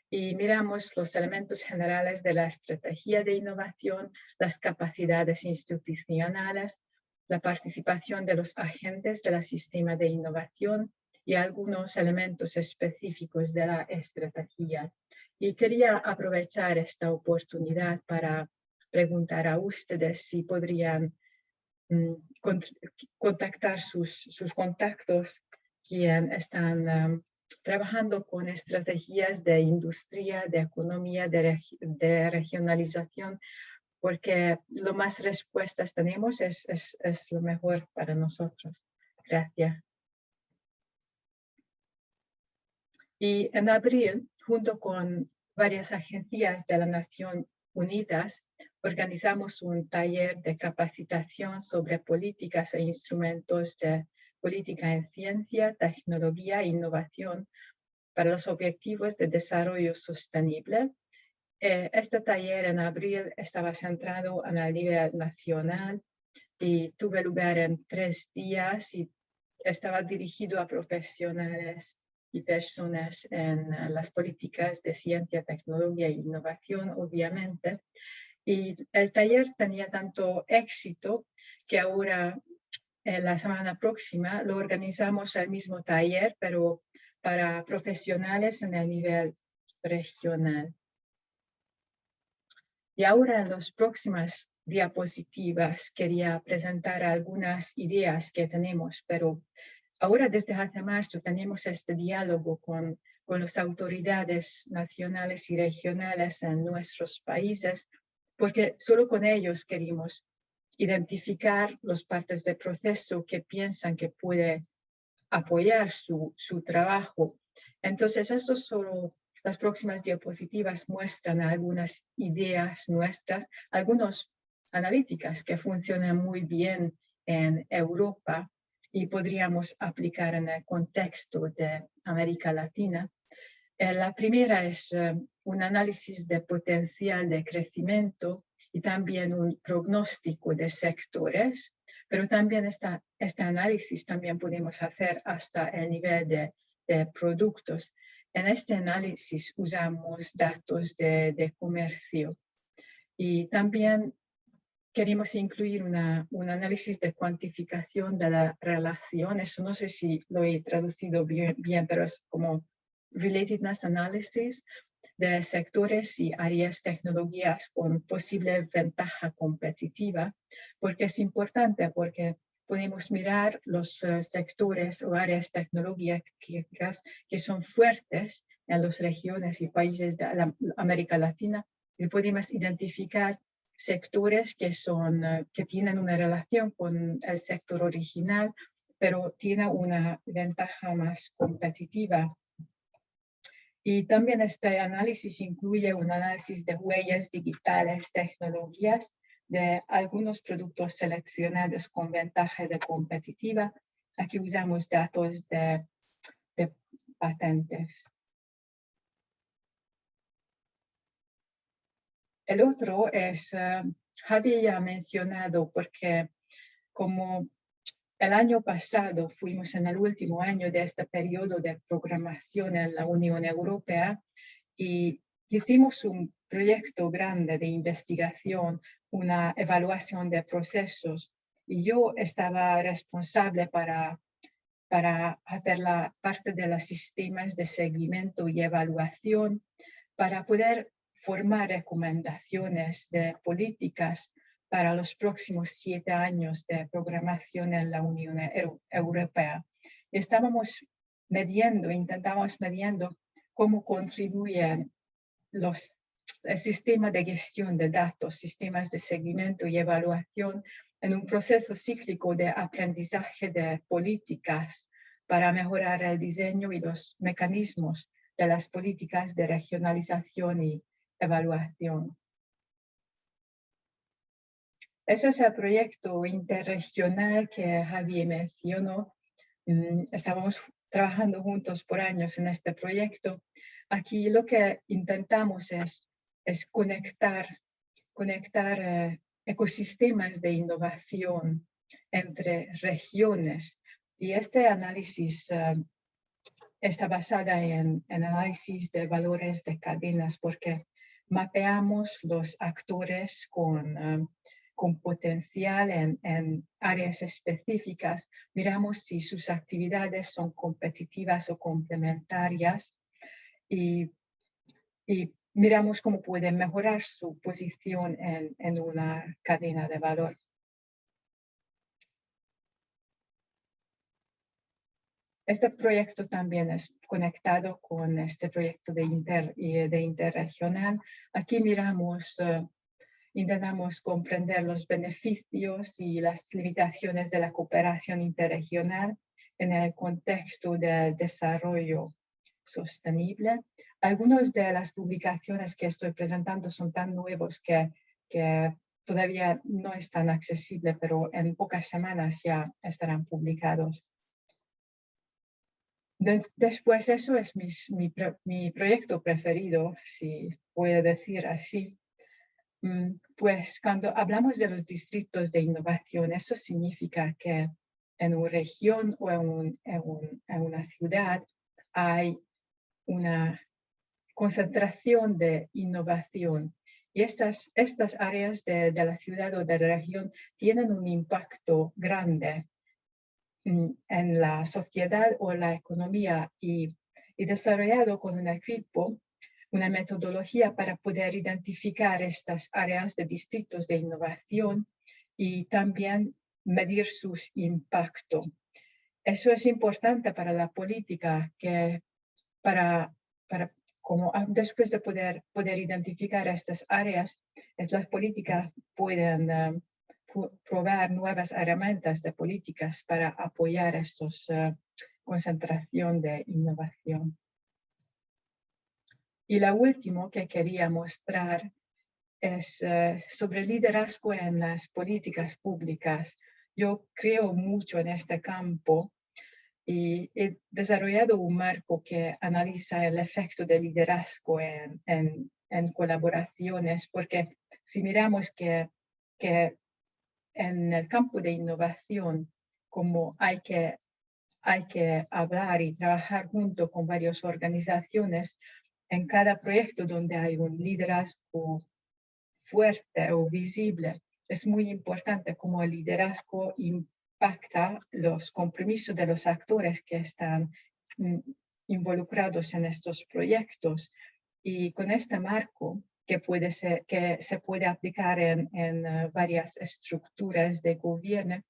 Y miramos los elementos generales de la estrategia de innovación, las capacidades institucionales, la participación de los agentes del sistema de innovación y algunos elementos específicos de la estrategia. Y quería aprovechar esta oportunidad para preguntar a ustedes si podrían contactar sus contactos que están trabajando con estrategias de industria, de economía, de regionalización, porque lo más respuestas tenemos es lo mejor para nosotros. Gracias. Y en abril, junto con varias agencias de las Naciones Unidas, organizamos un taller de capacitación sobre políticas e instrumentos de política en ciencia, tecnología e innovación para los objetivos de desarrollo sostenible. Este taller en abril estaba centrado a nivel nacional y tuvo lugar en 3 días y estaba dirigido a profesionales y personas en las políticas de ciencia, tecnología e innovación, obviamente. Y el taller tenía tanto éxito que ahora, la semana próxima, lo organizamos el mismo taller, pero para profesionales en el nivel regional. Y ahora en las próximas diapositivas quería presentar algunas ideas que tenemos, pero ahora desde hace marzo tenemos este diálogo con las autoridades nacionales y regionales en nuestros países, porque solo con ellos queremos identificar las partes del proceso que piensan que puede apoyar su trabajo. Entonces, esto solo las próximas diapositivas muestran algunas ideas nuestras, algunas analíticas que funcionan muy bien en Europa y podríamos aplicar en el contexto de América Latina. La primera es un análisis de potencial de crecimiento y también un pronóstico de sectores, pero también este análisis también podemos hacer hasta el nivel de productos. En este análisis usamos datos de comercio y también queremos incluir un análisis de cuantificación de la relación. Eso no sé si lo he traducido bien, pero es como relatedness analysis de sectores y áreas tecnologías con posible ventaja competitiva, porque es importante porque podemos mirar los sectores o áreas tecnológicas que son fuertes en las regiones y países de América Latina y podemos identificar sectores que tienen una relación con el sector original, pero tienen una ventaja más competitiva. Y también este análisis incluye un análisis de huellas digitales, tecnologías, de algunos productos seleccionados con ventaja de competitiva. Aquí usamos datos de patentes. El otro es, Javi ya ha mencionado, porque como el año pasado fuimos en el último año de este periodo de programación en la Unión Europea y hicimos un proyecto grande de investigación, una evaluación de procesos, y yo estaba responsable para hacer la parte de los sistemas de seguimiento y evaluación para poder formar recomendaciones de políticas para los próximos 7 años de programación en la Unión Europea. Intentamos midiendo cómo contribuyen el sistema de gestión de datos, sistemas de seguimiento y evaluación en un proceso cíclico de aprendizaje de políticas para mejorar el diseño y los mecanismos de las políticas de regionalización y evaluación. Ese es el proyecto interregional que Javier mencionó. Estábamos trabajando juntos por años en este proyecto. Aquí lo que intentamos es es conectar ecosistemas de innovación entre regiones. Y este análisis está basada en análisis de valores de cadenas, porque mapeamos los actores con potencial en áreas específicas, miramos si sus actividades son competitivas o complementarias y miramos cómo pueden mejorar su posición en una cadena de valor. Este proyecto también es conectado con este proyecto de interregional. Aquí intentamos comprender los beneficios y las limitaciones de la cooperación interregional en el contexto del desarrollo sostenible. Algunas de las publicaciones que estoy presentando son tan nuevos que todavía no están accesibles, pero en pocas semanas ya estarán publicados. Después, eso es mi proyecto preferido, si puedo decir así. Pues cuando hablamos de los distritos de innovación, eso significa que en una región o en una ciudad hay una concentración de innovación. Y estas áreas de la ciudad o de la región tienen un impacto grande en la sociedad o la economía y desarrollado con un equipo una metodología para poder identificar estas áreas de distritos de innovación y también medir sus impactos. Eso es importante para la política, que como después de poder identificar estas áreas, las políticas pueden probar nuevas herramientas de políticas para apoyar esta concentración de innovación. Y lo último que quería mostrar es sobre liderazgo en las políticas públicas. Yo creo mucho en este campo y he desarrollado un marco que analiza el efecto del liderazgo en colaboraciones, porque si miramos que en el campo de innovación, como hay que hablar y trabajar junto con varias organizaciones, en cada proyecto donde hay un liderazgo fuerte o visible, es muy importante cómo el liderazgo impacta los compromisos de los actores que están involucrados en estos proyectos. Y con este marco, que se puede aplicar en varias estructuras de gobierno,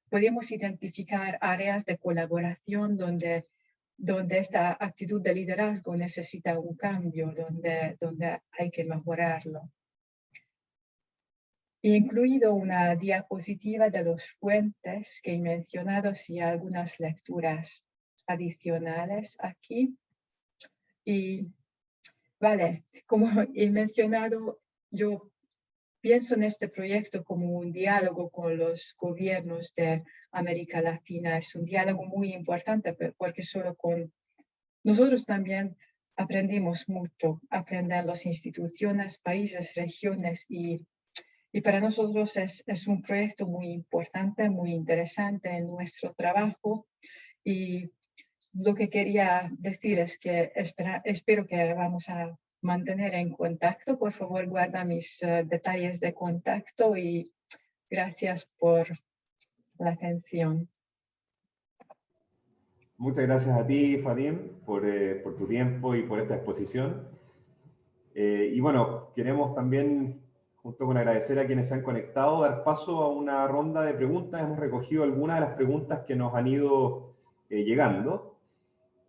podemos identificar áreas de colaboración donde esta actitud de liderazgo necesita un cambio, donde hay que mejorarlo. He incluido una diapositiva de los fuentes que he mencionado y algunas lecturas adicionales aquí. Y vale, como he mencionado, yo pienso en este proyecto como un diálogo con los gobiernos de América Latina. Es un diálogo muy importante porque solo con nosotros también aprendemos mucho, aprender las instituciones, países, regiones y para nosotros es un proyecto muy importante, muy interesante en nuestro trabajo. Y lo que quería decir es que espero que vamos a mantener en contacto. Por favor, guarda mis detalles de contacto y gracias por la atención. Muchas gracias a ti, Fadim, por tu tiempo y por esta exposición. Y bueno, queremos también, junto con agradecer a quienes se han conectado, dar paso a una ronda de preguntas. Hemos recogido algunas de las preguntas que nos han ido llegando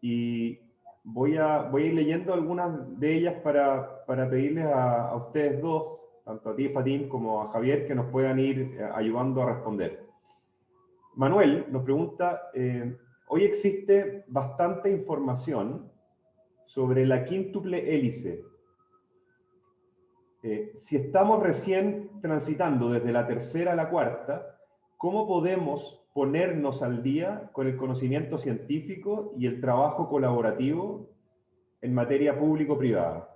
y voy a ir leyendo algunas de ellas para pedirles a ustedes dos, tanto a ti, Fatim, como a Javier, que nos puedan ir ayudando a responder. Manuel nos pregunta, hoy existe bastante información sobre la quíntuple hélice. Si estamos recién transitando desde la tercera a la cuarta, ¿cómo podemos ponernos al día con el conocimiento científico y el trabajo colaborativo en materia público-privada?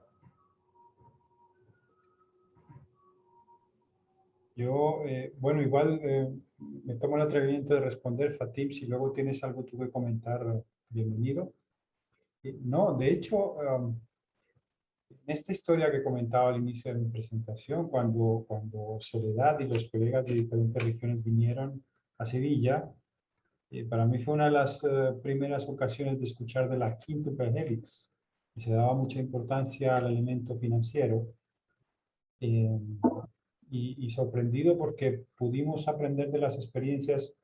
Yo, bueno, igual me tomo el atrevimiento de responder, Fatim, si luego tienes algo tú que comentar, bienvenido. No, de hecho, en esta historia que comentaba al inicio de mi presentación, cuando Soledad y los colegas de diferentes regiones vinieron a Sevilla, para mí fue una de las primeras ocasiones de escuchar de la quíntuple helix, y se daba mucha importancia al elemento financiero. Eh, y sorprendido porque pudimos aprender de las experiencias.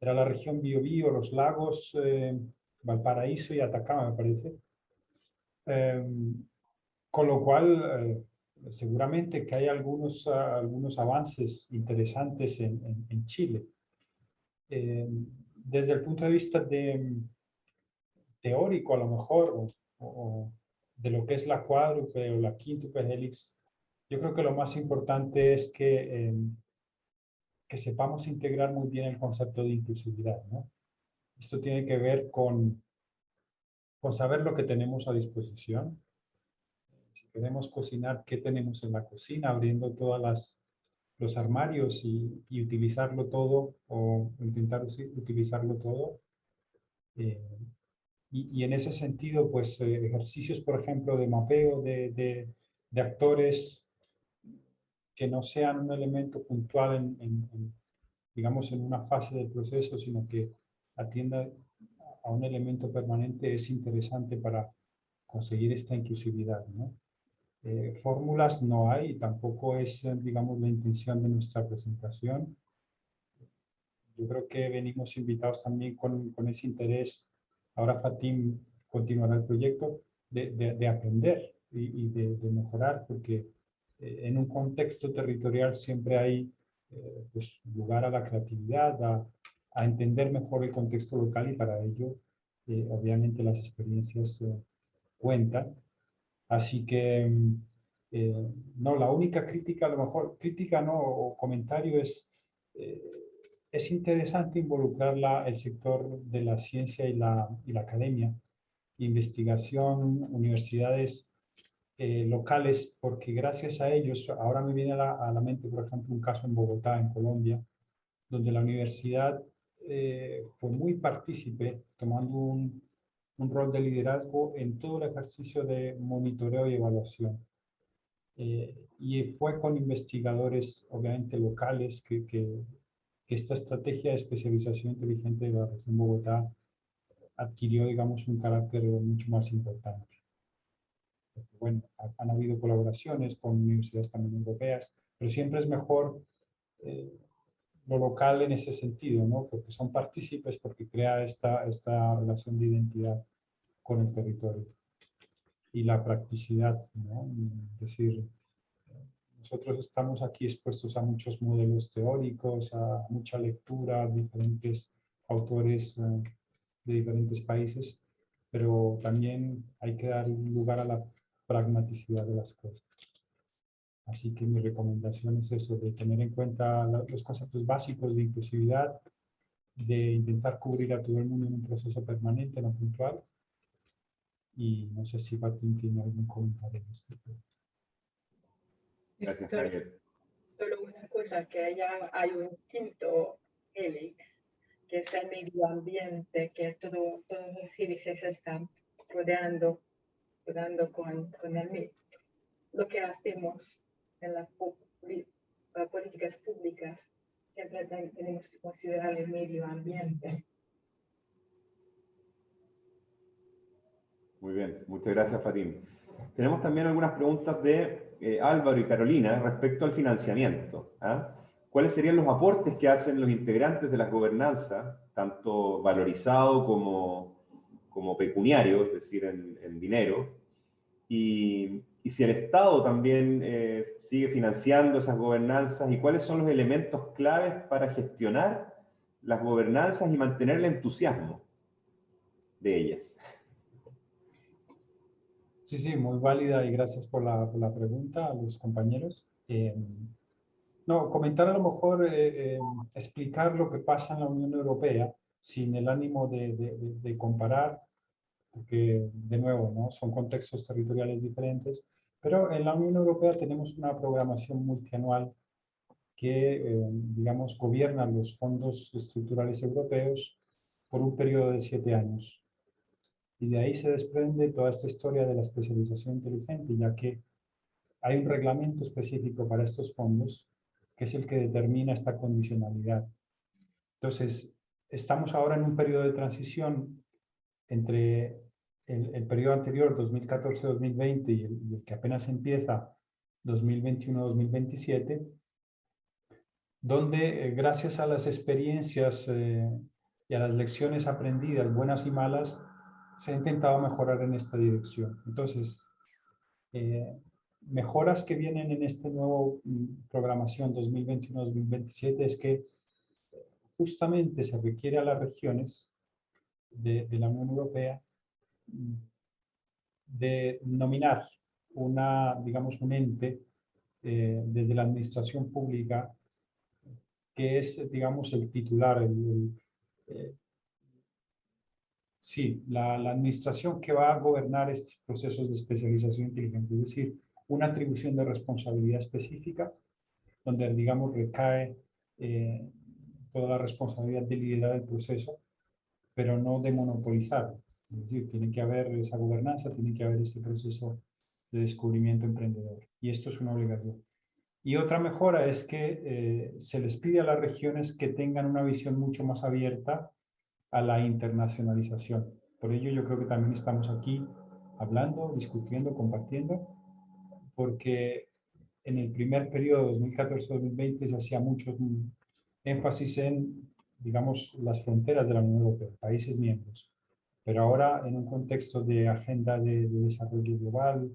Era la región Biobío, los lagos, Valparaíso y Atacama, me parece. Eh, con lo cual, seguramente que hay algunos avances interesantes en Chile. Desde el punto de vista teórico, a lo mejor, o de lo que es la cuádruple o la quíntuple helix, yo creo que lo más importante es que sepamos integrar muy bien el concepto de inclusividad, ¿no? Esto tiene que ver con saber lo que tenemos a disposición. Si queremos cocinar, ¿qué tenemos en la cocina? Abriendo todos los armarios y utilizarlo todo, o intentar utilizarlo todo. Y en ese sentido, pues ejercicios, por ejemplo, de mapeo de actores que no sean un elemento puntual digamos, en una fase del proceso, sino que atienda a un elemento permanente, es interesante para conseguir esta inclusividad, ¿no? Fórmulas no hay, tampoco es, digamos, la intención de nuestra presentación. Yo creo que venimos invitados también con ese interés. Ahora Fatim continuará el proyecto de aprender y de mejorar, porque en un contexto territorial siempre hay pues, lugar a la creatividad, a entender mejor el contexto local, y para ello, obviamente, las experiencias cuentan. Así que, no, la única crítica, a lo mejor, crítica no, o comentario eh, es interesante involucrar el sector de la ciencia y la academia, investigación, universidades locales, porque gracias a ellos, ahora me viene a la mente, por ejemplo, un caso en Bogotá, en Colombia, donde la universidad fue muy partícipe, tomando un rol de liderazgo en todo el ejercicio de monitoreo y evaluación. Y fue con investigadores, obviamente, locales, que esta estrategia de especialización inteligente de la región Bogotá adquirió, digamos, un carácter mucho más importante. Porque, bueno, han habido colaboraciones con universidades también europeas, pero siempre es mejor lo local en ese sentido, ¿no? Porque son partícipes, porque crea esta relación de identidad con el territorio. Y la practicidad, ¿no? Es decir, nosotros estamos aquí expuestos a muchos modelos teóricos, a mucha lectura, diferentes autores de diferentes países, pero también hay que dar lugar a la pragmaticidad de las cosas. Así que mi recomendación es eso, de tener en cuenta los conceptos básicos de inclusividad, de intentar cubrir a todo el mundo en un proceso permanente, no puntual. Y no sé si Martín tiene algún comentario al respecto. Gracias, Javier. Solo una cosa, que allá hay un quinto helix, que es el medio ambiente, que todos los hélices están rodeando con el medio. Lo que hacemos en las políticas públicas, siempre tenemos que considerar el medio ambiente. Muy bien, muchas gracias, Fatim. Tenemos también algunas preguntas de Álvaro y Carolina respecto al financiamiento. ¿Ah? ¿Cuáles serían los aportes que hacen los integrantes de las gobernanzas, tanto valorizado como pecuniario, es decir, en dinero? Y si el Estado también sigue financiando esas gobernanzas, y cuáles son los elementos claves para gestionar las gobernanzas y mantener el entusiasmo de ellas. Sí, sí, muy válida, y gracias por la pregunta a los compañeros. No, comentar a lo mejor, explicar lo que pasa en la Unión Europea, sin el ánimo de comparar, porque de nuevo, ¿no? Son contextos territoriales diferentes, pero en la Unión Europea tenemos una programación multianual que, digamos, gobiernan los fondos estructurales europeos por un periodo de 7 años. Y de ahí se desprende toda esta historia de la especialización inteligente, ya que hay un reglamento específico para estos fondos, que es el que determina esta condicionalidad. Entonces, estamos ahora en un periodo de transición entre el periodo anterior, 2014-2020, y el que apenas empieza, 2021-2027, donde gracias a las experiencias y a las lecciones aprendidas, buenas y malas, se ha intentado mejorar en esta dirección. Entonces, mejoras que vienen en este nuevo programación 2021-2027 es que justamente se requiere a las regiones de la Unión Europea de nominar digamos, un ente desde la administración pública que es, digamos, el titular, sí, la administración que va a gobernar estos procesos de especialización inteligente, es decir, una atribución de responsabilidad específica, donde, digamos, recae toda la responsabilidad de liderar el proceso, pero no de monopolizar. Es decir, tiene que haber esa gobernanza, tiene que haber ese proceso de descubrimiento emprendedor. Y esto es una obligación. Y otra mejora es que se les pide a las regiones que tengan una visión mucho más abierta a la internacionalización. Por ello yo creo que también estamos aquí hablando, discutiendo, compartiendo, porque en el primer periodo 2014-2020 se hacía mucho énfasis en, digamos, las fronteras de la Unión Europea, países miembros. Pero ahora, en un contexto de agenda de desarrollo global,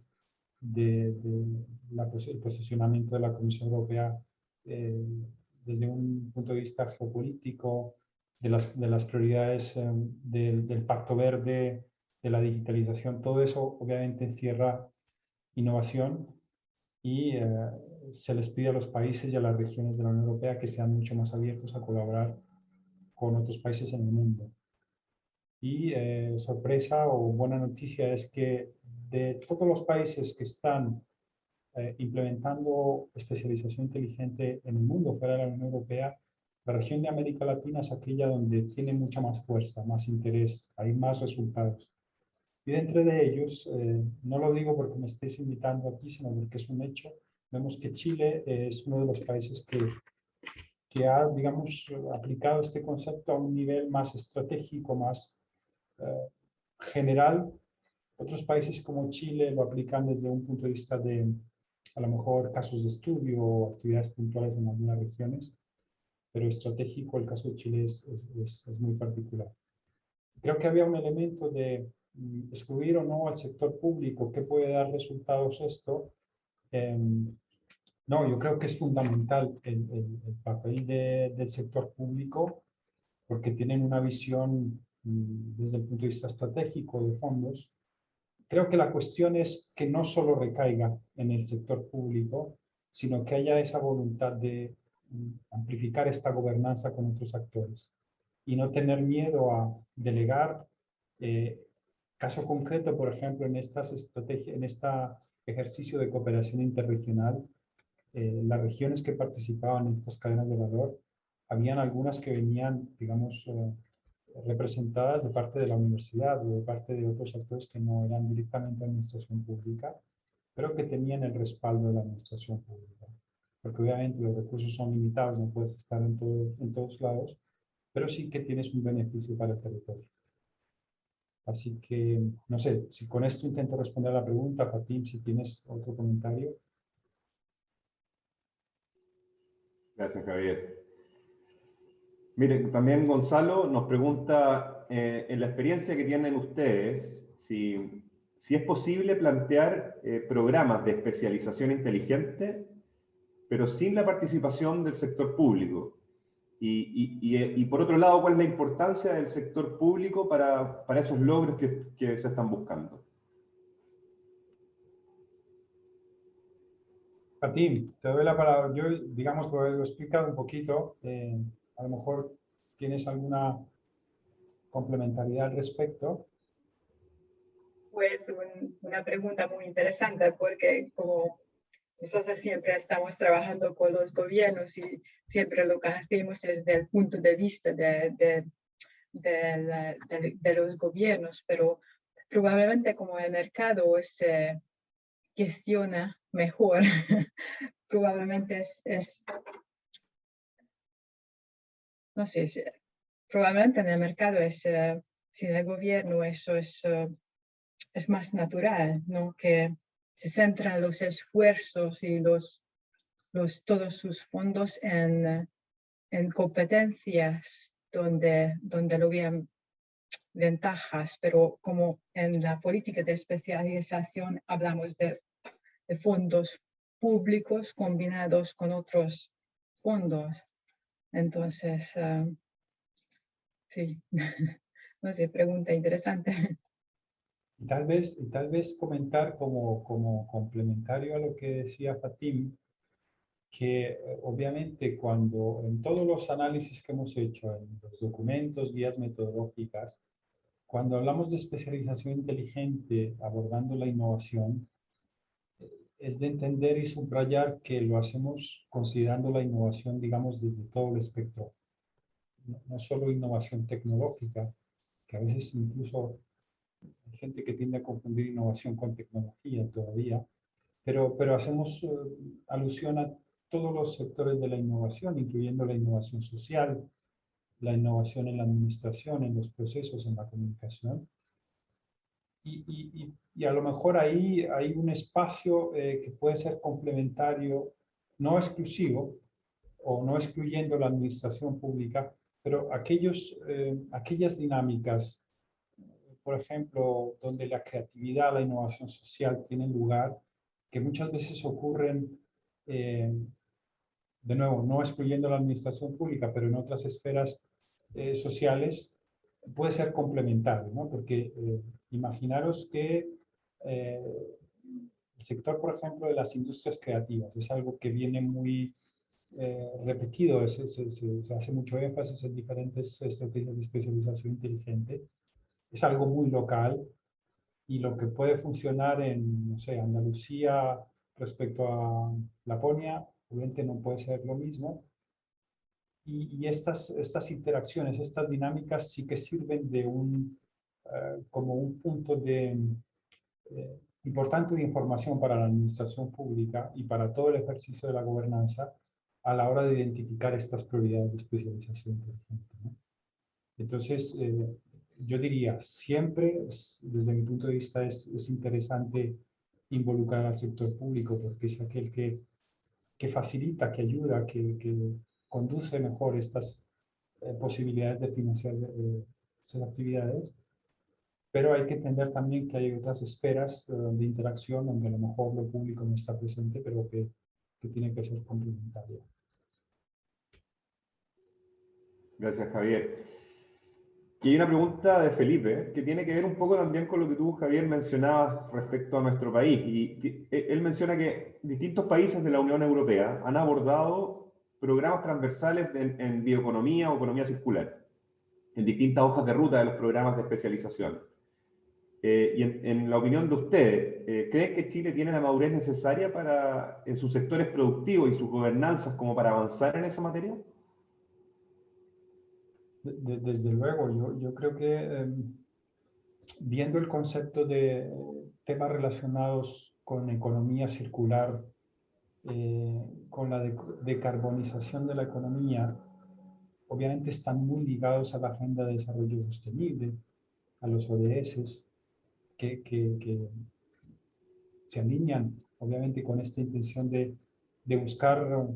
el posicionamiento de la Comisión Europea desde un punto de vista geopolítico, de las prioridades del Pacto Verde, de la digitalización, todo eso obviamente encierra innovación y se les pide a los países y a las regiones de la Unión Europea que sean mucho más abiertos a colaborar con otros países en el mundo. Y sorpresa o buena noticia es que de todos los países que están implementando especialización inteligente en el mundo fuera de la Unión Europea, la región de América Latina es aquella donde tiene mucha más fuerza, más interés, hay más resultados. Y dentro de ellos, no lo digo porque me estéis invitando aquí, sino porque es un hecho, vemos que Chile es uno de los países que ha, digamos, aplicado este concepto a un nivel más estratégico, más general. Otros países como Chile lo aplican desde un punto de vista de, a lo mejor, casos de estudio o actividades puntuales en algunas regiones, pero estratégico el caso de Chile es muy particular. Creo que había un elemento de excluir o no al sector público, ¿qué puede dar resultados esto? No, yo creo que es fundamental el papel del sector público porque tienen una visión desde el punto de vista estratégico de fondos. Creo que la cuestión es que no solo recaiga en el sector público, sino que haya esa voluntad de amplificar esta gobernanza con otros actores y no tener miedo a delegar. Caso concreto, por ejemplo, en estas estrategias, en este ejercicio de cooperación interregional, las regiones que participaban en estas cadenas de valor, habían algunas que venían, digamos, representadas de parte de la universidad o de parte de otros actores que no eran directamente administración pública, pero que tenían el respaldo de la administración pública. Porque obviamente los recursos son limitados, no puedes estar en todos lados, pero sí que tienes un beneficio para el territorio. Así que, no sé, si con esto intento responder a la pregunta, Fatim, si tienes otro comentario. Gracias, Javier. Miren, también Gonzalo nos pregunta, en la experiencia que tienen ustedes, si es posible plantear programas de especialización inteligente, pero sin la participación del sector público. Y por otro lado, ¿cuál es la importancia del sector público para esos logros que se están buscando? Fatim, te doy la palabra. Yo, digamos, lo he explicado un poquito. A lo mejor tienes alguna complementariedad al respecto. Pues una pregunta muy interesante porque como nosotros siempre estamos trabajando con los gobiernos y siempre lo que hacemos es desde el punto de vista de los gobiernos, pero probablemente como el mercado se gestiona mejor, probablemente no sé, probablemente en el mercado sin el gobierno eso es más natural, ¿no? Que se centran los esfuerzos y todos sus fondos en competencias donde lo vean ventajas, pero como en la política de especialización hablamos de fondos públicos combinados con otros fondos. Entonces, sí, no sé, pregunta interesante. Y tal vez comentar como complementario a lo que decía Fatim, que obviamente cuando en todos los análisis que hemos hecho, en los documentos, guías metodológicas, cuando hablamos de especialización inteligente abordando la innovación, es de entender y subrayar que lo hacemos considerando la innovación, digamos, desde todo el espectro. No solo innovación tecnológica, que a veces incluso hay gente que tiende a confundir innovación con tecnología todavía, pero hacemos alusión a todos los sectores de la innovación, incluyendo la innovación social, la innovación en la administración, en los procesos, en la comunicación. Y a lo mejor ahí hay un espacio que puede ser complementario, no exclusivo, o no excluyendo la administración pública, pero aquellas dinámicas, por ejemplo, donde la creatividad, la innovación social tienen lugar, que muchas veces ocurren, de nuevo, no excluyendo la administración pública, pero en otras esferas sociales, puede ser complementario, ¿no? Porque imaginaros que el sector, por ejemplo, de las industrias creativas es algo que viene muy repetido, se hace mucho énfasis en diferentes estrategias de especialización inteligente. Es algo muy local y lo que puede funcionar en, no sé, Andalucía respecto a Laponia, obviamente no puede ser lo mismo. Y estas interacciones, estas dinámicas sí que sirven de como un punto importante de información para la administración pública y para todo el ejercicio de la gobernanza a la hora de identificar estas prioridades de especialización inteligente, ¿no? Entonces, yo diría, siempre, desde mi punto de vista, es interesante involucrar al sector público porque es aquel que facilita, que ayuda, que conduce mejor estas posibilidades de financiar esas actividades. Pero hay que entender también que hay otras esferas de interacción donde a lo mejor lo público no está presente, pero que tiene que ser complementaria. Gracias, Javier. Y hay una pregunta de Felipe que tiene que ver un poco también con lo que tú, Javier, mencionabas respecto a nuestro país. Y él menciona que distintos países de la Unión Europea han abordado programas transversales en bioeconomía o economía circular, en distintas hojas de ruta de los programas de especialización. Y en la opinión de ustedes, ¿creen que Chile tiene la madurez necesaria en sus sectores productivos y sus gobernanzas como para avanzar en esa materia? Desde luego, yo creo que viendo el concepto de temas relacionados con economía circular, con la decarbonización de la economía, obviamente están muy ligados a la Agenda de Desarrollo Sostenible, a los ODS, que se alinean obviamente con esta intención de buscar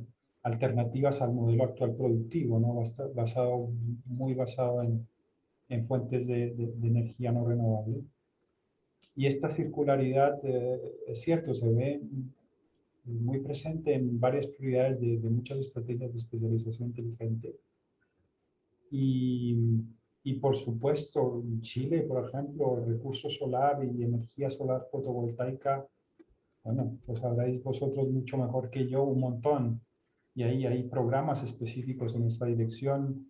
alternativas al modelo actual productivo, ¿no? Muy basado en fuentes de energía no renovable. Y esta circularidad, es cierto, se ve muy presente en varias prioridades de muchas estrategias de especialización inteligente. Y por supuesto, en Chile, por ejemplo, el recurso solar y energía solar fotovoltaica, bueno, lo sabréis vosotros mucho mejor que yo, un montón. Y ahí hay programas específicos en esta dirección,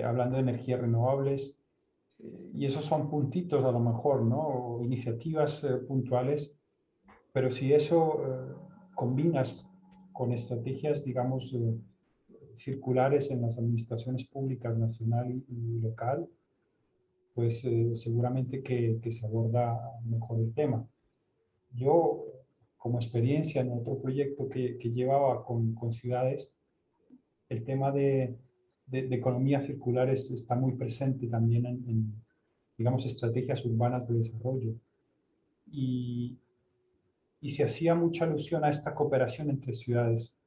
hablando de energías renovables. Y esos son puntitos a lo mejor, ¿no? O iniciativas puntuales. Pero si eso combinas con estrategias, digamos, circulares en las administraciones públicas nacional y local, pues seguramente que se aborda mejor el tema. Yo, como experiencia en otro proyecto que llevaba con ciudades, el tema de economías circulares está muy presente también en, digamos, estrategias urbanas de desarrollo. Y se hacía mucha alusión a esta cooperación entre ciudades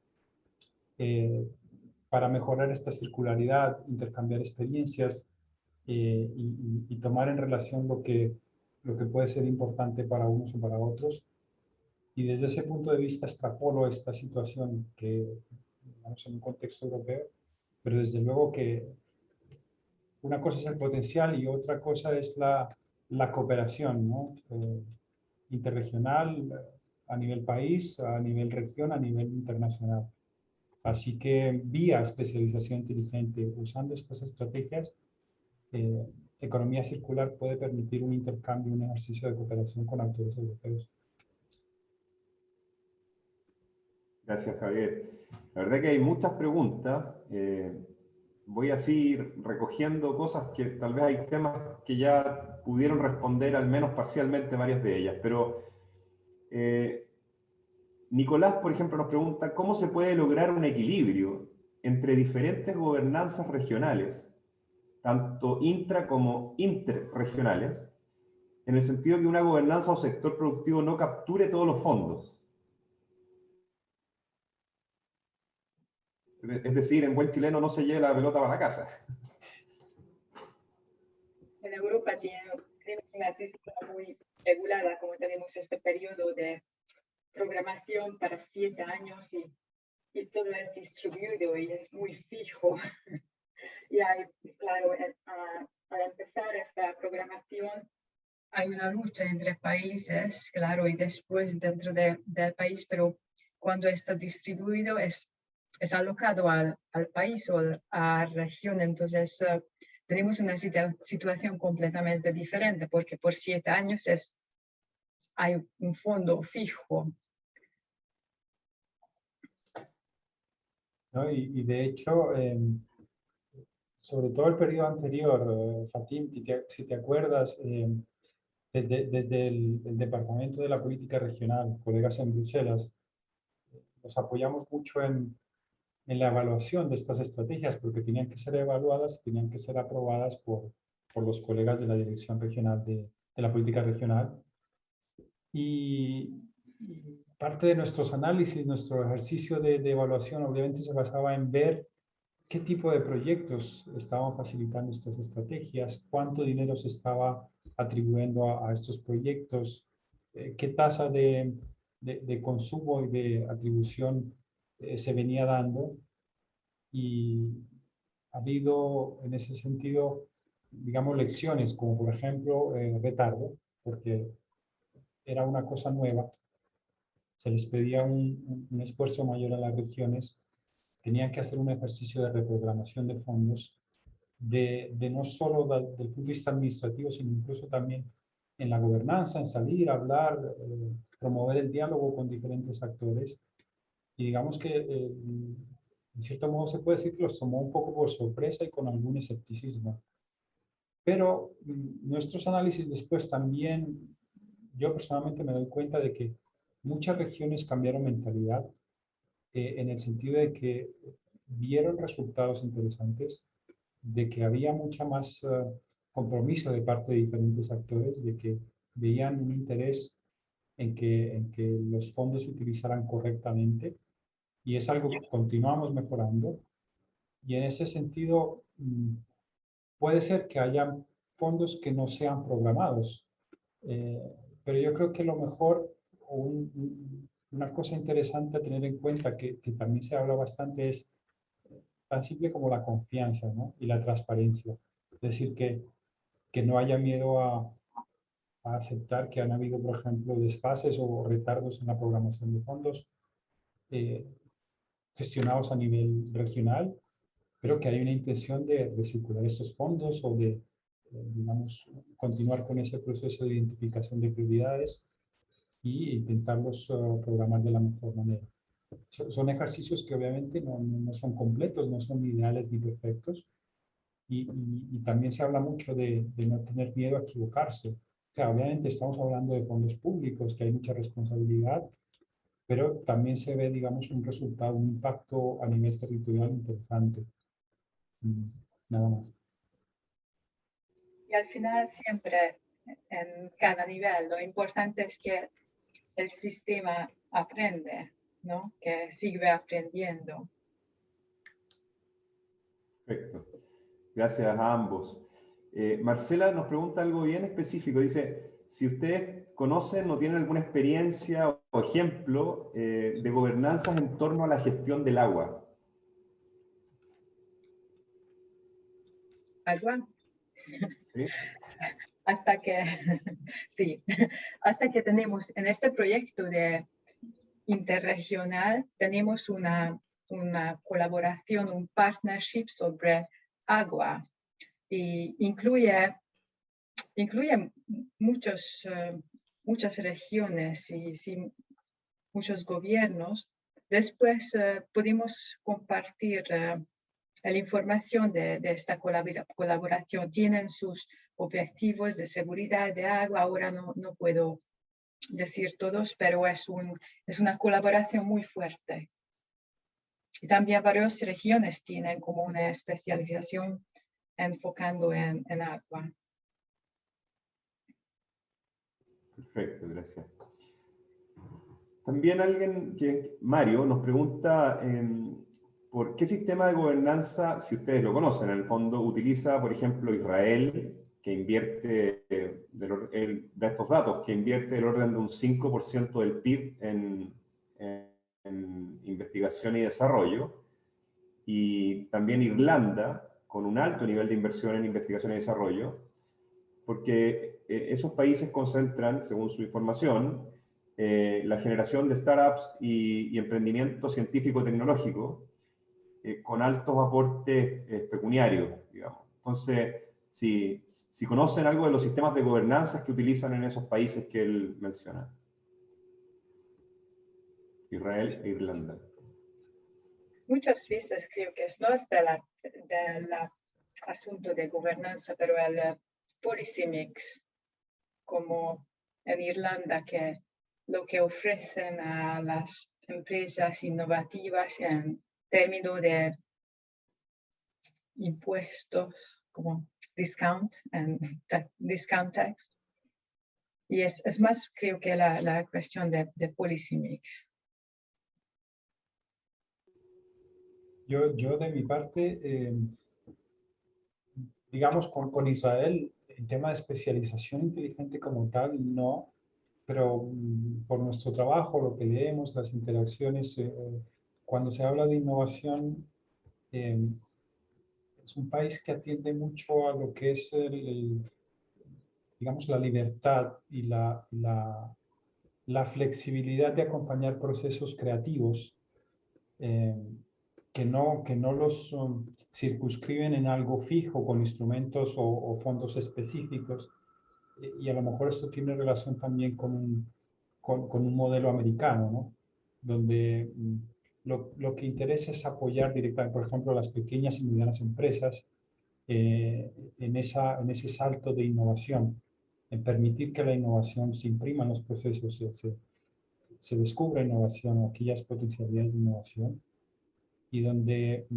para mejorar esta circularidad, intercambiar experiencias y tomar en relación lo que puede ser importante para unos o para otros. Y desde ese punto de vista extrapolo esta situación que, digamos, en un contexto europeo, pero desde luego que una cosa es el potencial y otra cosa es la cooperación, ¿no? Interregional, a nivel país, a nivel región, a nivel internacional. Así que vía especialización inteligente, usando estas estrategias, economía circular puede permitir un intercambio, un ejercicio de cooperación con actores europeos. Gracias, Javier. La verdad que hay muchas preguntas. Voy así ir recogiendo cosas que tal vez hay temas que ya pudieron responder al menos parcialmente varias de ellas, pero Nicolás, por ejemplo, nos pregunta cómo se puede lograr un equilibrio entre diferentes gobernanzas regionales, tanto intra como interregionales, en el sentido que una gobernanza o sector productivo no capture todos los fondos. Es decir, en buen chileno no se lleve la pelota para la casa. En Europa tenemos una sistema muy regulada, como tenemos este periodo de programación para 7 años y todo es distribuido y es muy fijo. Y hay, claro, al empezar esta programación hay una lucha entre países, claro, y después dentro del país, pero cuando está distribuido es alocado al país o a la región. Entonces, tenemos una situación completamente diferente porque por 7 años hay un fondo fijo. ¿No? Y de hecho, sobre todo el periodo anterior, Fatim, si te acuerdas, desde el Departamento de la Política Regional, colegas en Bruselas, nos apoyamos mucho en la evaluación de estas estrategias, porque tenían que ser evaluadas, tenían que ser aprobadas por los colegas de la Dirección Regional de la Política Regional. Y parte de nuestros análisis, nuestro ejercicio de evaluación, obviamente se basaba en ver qué tipo de proyectos estaban facilitando estas estrategias, cuánto dinero se estaba atribuyendo a estos proyectos, qué tasa de consumo y de atribución se venía dando. Y ha habido en ese sentido, digamos, lecciones, como por ejemplo retardo, porque era una cosa nueva, se les pedía un esfuerzo mayor a las regiones, tenían que hacer un ejercicio de reprogramación de fondos, de no solo del punto de vista administrativo, sino incluso también en la gobernanza, en salir, hablar, promover el diálogo con diferentes actores. Y digamos que, en cierto modo, se puede decir que los tomó un poco por sorpresa y con algún escepticismo. Pero nuestros análisis después también, yo personalmente me doy cuenta de que muchas regiones cambiaron mentalidad en el sentido de que vieron resultados interesantes, de que había mucha más compromiso de parte de diferentes actores, de que veían un interés en que los fondos se utilizaran correctamente, y es algo que continuamos mejorando. Y en ese sentido, puede ser que haya fondos que no sean programados, pero yo creo que lo mejor, una cosa interesante a tener en cuenta que también se habla bastante es tan simple como la confianza, ¿no? Y la transparencia. Es decir, que no haya miedo a aceptar que han habido, por ejemplo, desfases o retardos en la programación de fondos gestionados a nivel regional, pero que hay una intención de circular estos fondos o de, digamos, continuar con ese proceso de identificación de prioridades y intentarlos programar de la mejor manera. Son ejercicios que obviamente no son completos, no son ideales ni perfectos, y también se habla mucho de no tener miedo a equivocarse. O sea, obviamente estamos hablando de fondos públicos, que hay mucha responsabilidad, pero también se ve, digamos, un resultado, un impacto a nivel territorial interesante. Nada más. Y al final siempre, en cada nivel, lo importante es que el sistema aprende, ¿no? Que sigue aprendiendo. Perfecto. Gracias a ambos. Marcela nos pregunta algo bien específico. Dice, si ustedes conocen o tienen alguna experiencia o ejemplo de gobernanzas en torno a la gestión del agua. ¿Agua? ¿Sí? Hasta que, sí, hasta que tenemos en este proyecto de interregional, tenemos una colaboración, un partnership sobre agua y incluye muchas regiones y sí, muchos gobiernos. Después pudimos compartir la información de esta colaboración. Tienen sus objetivos de seguridad de agua. Ahora no puedo decir todos, pero es una colaboración muy fuerte. Y también varias regiones tienen como una especialización enfocando en agua. Perfecto, gracias. También Mario, nos pregunta por qué sistema de gobernanza, si ustedes lo conocen, en el fondo utiliza, por ejemplo, Israel, que invierte, da estos datos, que invierte el orden de un 5% del PIB en investigación y desarrollo, y también Irlanda, con un alto nivel de inversión en investigación y desarrollo, porque esos países concentran, según su información, la generación de startups y emprendimiento científico-tecnológico con altos aportes pecuniarios, digamos. Entonces, si conocen algo de los sistemas de gobernanza que utilizan en esos países que él menciona. Israel e Irlanda. Muchas veces creo que no es del asunto de gobernanza, pero el policy mix, como en Irlanda, que lo que ofrecen a las empresas innovativas en términos de impuestos, como discount tax. Y es más, creo que la cuestión de policy mix. Yo de mi parte, digamos, con Israel, el tema de especialización inteligente como tal, no, pero por nuestro trabajo, lo que leemos, las interacciones, cuando se habla de innovación, es un país que atiende mucho a lo que es, digamos, la libertad y la flexibilidad de acompañar procesos creativos que no los circunscriben en algo fijo con instrumentos o fondos específicos. Y a lo mejor esto tiene relación también con un modelo americano, ¿no? Donde lo que interesa es apoyar directamente, por ejemplo, a las pequeñas y medianas empresas en ese salto de innovación, en permitir que la innovación se imprima en los procesos, se descubra innovación, aquellas potencialidades de innovación, y donde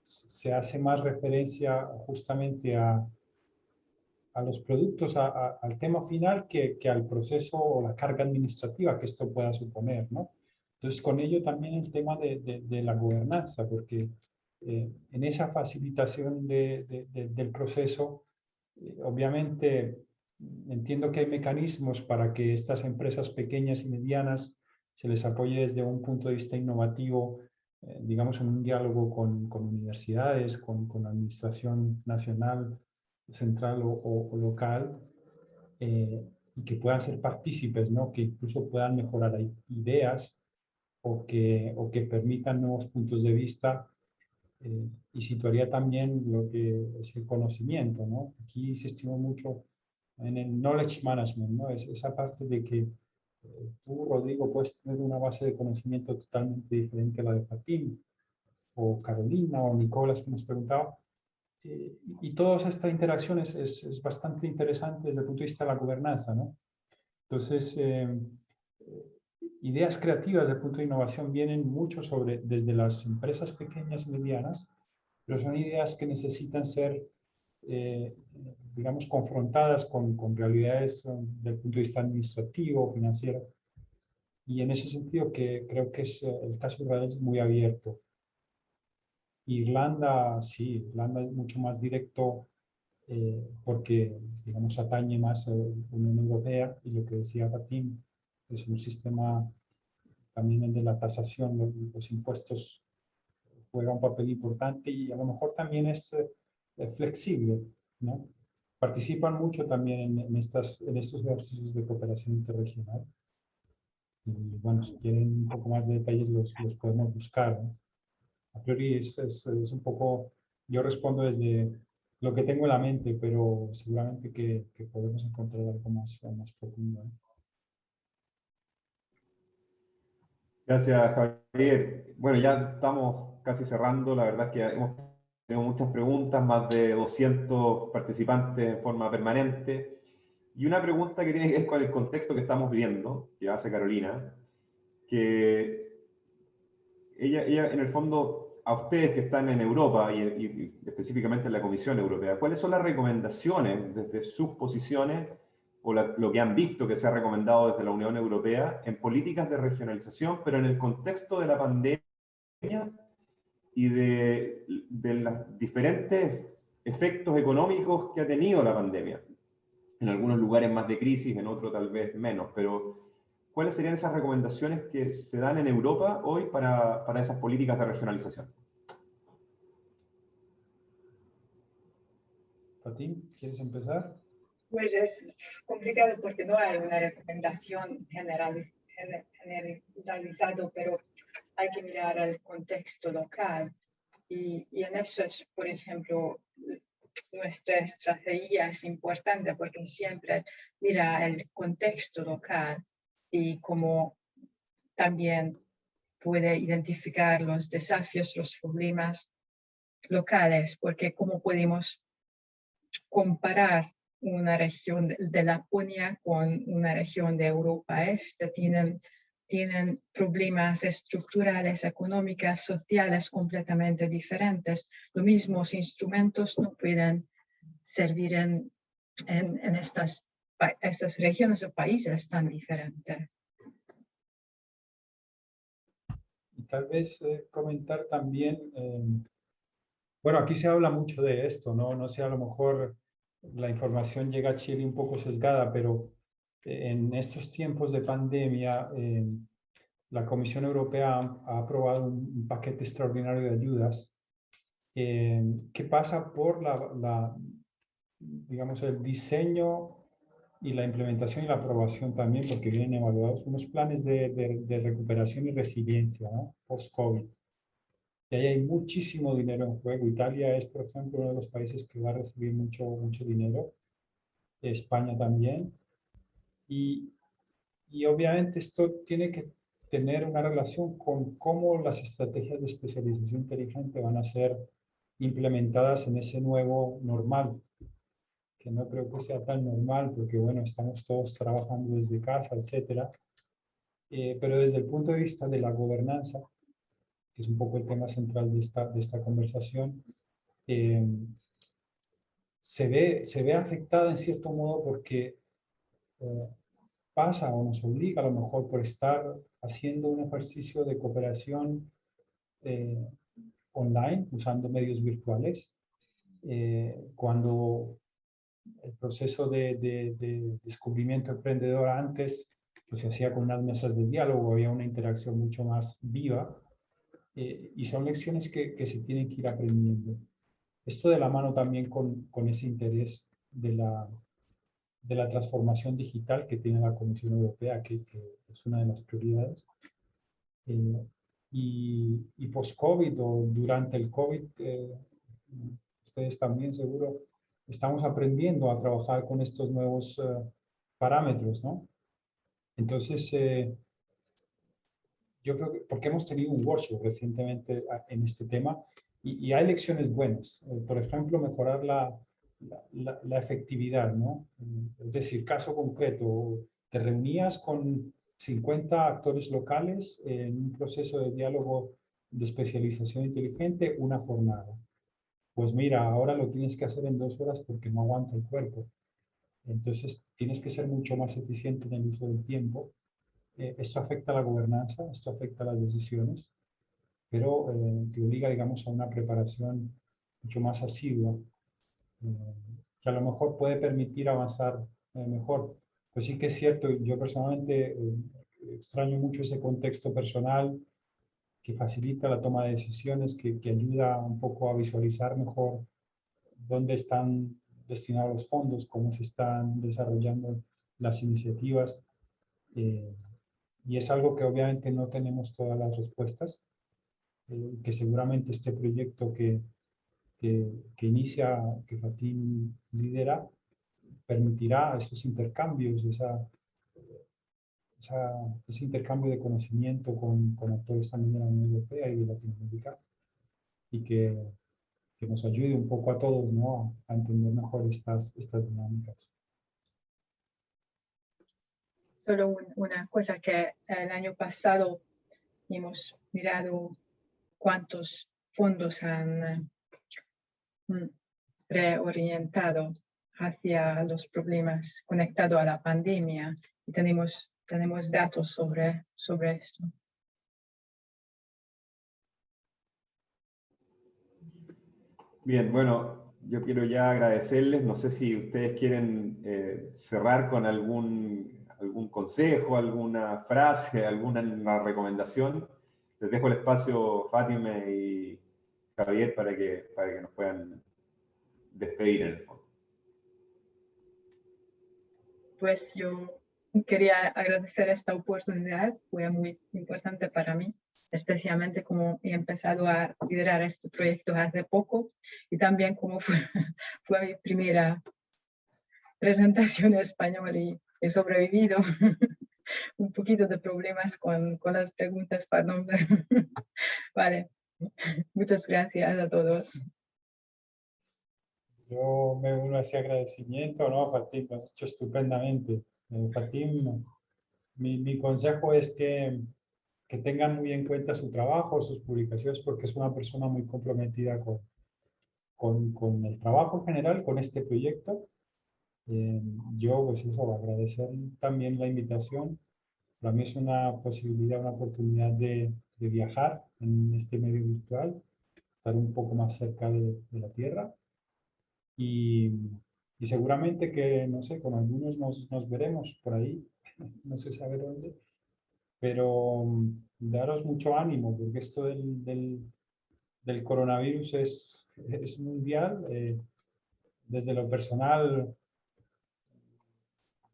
se hace más referencia justamente a los productos, al tema final, que al proceso o la carga administrativa que esto pueda suponer, ¿no? Entonces, con ello también el tema de la gobernanza, porque en esa facilitación del proceso, obviamente entiendo que hay mecanismos para que estas empresas pequeñas y medianas se les apoye desde un punto de vista innovativo, digamos, en un diálogo con universidades, con la administración nacional, central o local, y que puedan ser partícipes, ¿no? Que incluso puedan mejorar ideas o que permitan nuevos puntos de vista, y situaría también lo que es el conocimiento, ¿no? Aquí se estima mucho en el knowledge management, ¿no? Es esa parte de que tú, Rodrigo, puedes tener una base de conocimiento totalmente diferente a la de Fatim, o Carolina, o Nicolás, que nos preguntaba. Y todas estas interacciones es bastante interesante desde el punto de vista de la gobernanza, ¿no? Entonces, ideas creativas desde el punto de innovación vienen mucho desde las empresas pequeñas y medianas, pero son ideas que necesitan ser, digamos, confrontadas con realidades del punto de vista administrativo, financiero. Y en ese sentido que creo que el caso de Israel es muy abierto. Irlanda, sí, Irlanda es mucho más directo porque, digamos, atañe más a la Unión Europea y lo que decía Fatim, es un sistema también el de la tasación, los impuestos juega un papel importante y a lo mejor también es flexible, ¿no? Participan mucho también en estos ejercicios de cooperación interregional. Y bueno, si quieren un poco más de detalles los podemos buscar, ¿no? A priori es un poco, yo respondo desde lo que tengo en la mente, pero seguramente que podemos encontrar algo más profundo, ¿no? Gracias, Javier. Bueno, ya estamos casi cerrando. La verdad es que hemos tenido muchas preguntas, más de 200 participantes en forma permanente. Y una pregunta que tiene que ver con el contexto que estamos viviendo, que hace Carolina, que ella en el fondo, a ustedes que están en Europa y específicamente en la Comisión Europea, ¿cuáles son las recomendaciones desde sus posiciones o lo que han visto que se ha recomendado desde la Unión Europea en políticas de regionalización, pero en el contexto de la pandemia y de los diferentes efectos económicos que ha tenido la pandemia? En algunos lugares más de crisis, en otros tal vez menos, pero ¿cuáles serían esas recomendaciones que se dan en Europa hoy para esas políticas de regionalización? Fatim, ¿quieres empezar? Pues es complicado porque no hay una recomendación generalizada, pero hay que mirar el contexto local. Y en eso es, por ejemplo, nuestra estrategia es importante porque siempre mira el contexto local y cómo también puede identificar los desafíos, los problemas locales, porque cómo podemos comparar una región de Laponia con una región de Europa Este, tienen problemas estructurales, económicos, sociales completamente diferentes. Los mismos instrumentos no pueden servir en estas regiones o países tan diferentes. Y tal vez comentar también, bueno, aquí se habla mucho de esto, ¿no? No sé, a lo mejor la información llega a Chile un poco sesgada, pero en estos tiempos de pandemia, la Comisión Europea ha aprobado un paquete extraordinario de ayudas que pasa por digamos, el diseño y la implementación y la aprobación también, porque vienen evaluados unos planes de recuperación y resiliencia, ¿no? Post-COVID. Y ahí hay muchísimo dinero en juego. Italia es, por ejemplo, uno de los países que va a recibir mucho dinero. España también. Y, y obviamente esto tiene que tener una relación con cómo las estrategias de especialización inteligente van a ser implementadas en ese nuevo normal, que no creo que sea tan normal porque, bueno, estamos todos trabajando desde casa, etcétera. Pero desde el punto de vista de la gobernanza, que es un poco el tema central de esta conversación, se ve afectada en cierto modo porque pasa o nos obliga a lo mejor por estar haciendo un ejercicio de cooperación online, usando medios virtuales, cuando el proceso de descubrimiento emprendedor antes pues, se hacía con unas mesas de diálogo, había una interacción mucho más viva, y son lecciones que se tienen que ir aprendiendo. Esto de la mano también con ese interés de la transformación digital que tiene la Comisión Europea, que es una de las prioridades. Y post-COVID o durante el COVID, ustedes también seguro estamos aprendiendo a trabajar con estos nuevos parámetros, ¿no? Entonces, yo creo que, porque hemos tenido un workshop recientemente en este tema y hay lecciones buenas. Por ejemplo, mejorar la efectividad, ¿no? Es decir, caso concreto, te reunías con 50 actores locales en un proceso de diálogo de especialización inteligente, una jornada. Pues mira, ahora lo tienes que hacer en 2 horas porque no aguanta el cuerpo. Entonces, tienes que ser mucho más eficiente en el uso del tiempo. Esto afecta a la gobernanza, esto afecta a las decisiones, pero te obliga, digamos, a una preparación mucho más asidua, eh, que a lo mejor puede permitir avanzar mejor. Pues sí que es cierto, yo personalmente extraño mucho ese contexto personal que facilita la toma de decisiones, que ayuda un poco a visualizar mejor dónde están destinados los fondos, cómo se están desarrollando las iniciativas. eh, y es algo que obviamente no tenemos todas las respuestas, que seguramente este proyecto que inicia, que Fatim lidera, permitirá esos intercambios, ese intercambio de conocimiento con actores también de la Unión Europea y de Latinoamérica, y que nos ayude un poco a todos, ¿no? A entender mejor estas dinámicas. Solo una cosa que el año pasado hemos mirado cuántos fondos han reorientado hacia los problemas conectados a la pandemia y tenemos datos sobre esto. Bien, bueno, yo quiero ya agradecerles. No sé si ustedes quieren cerrar con algún consejo, alguna frase, alguna recomendación. Les dejo el espacio, Fátima y Javier, para que nos puedan despedir en el fondo. Pues yo quería agradecer esta oportunidad, fue muy importante para mí, especialmente como he empezado a liderar este proyecto hace poco y también como fue mi primera presentación en español y he sobrevivido un poquito de problemas con las preguntas, perdón. Vale, muchas gracias a todos. Yo me uno a ese agradecimiento, ¿no? Fatim, lo has hecho estupendamente. Fatim, mi consejo es que tengan muy en cuenta su trabajo, sus publicaciones, porque es una persona muy comprometida con el trabajo en general, con este proyecto. Yo, pues eso, agradecer también la invitación. Para mí es una posibilidad, una oportunidad de viajar en este medio virtual, estar un poco más cerca de la Tierra. Y, y seguramente que, no sé, con algunos nos veremos por ahí, no sé saber dónde, pero daros mucho ánimo, porque esto del coronavirus es mundial. Desde lo personal,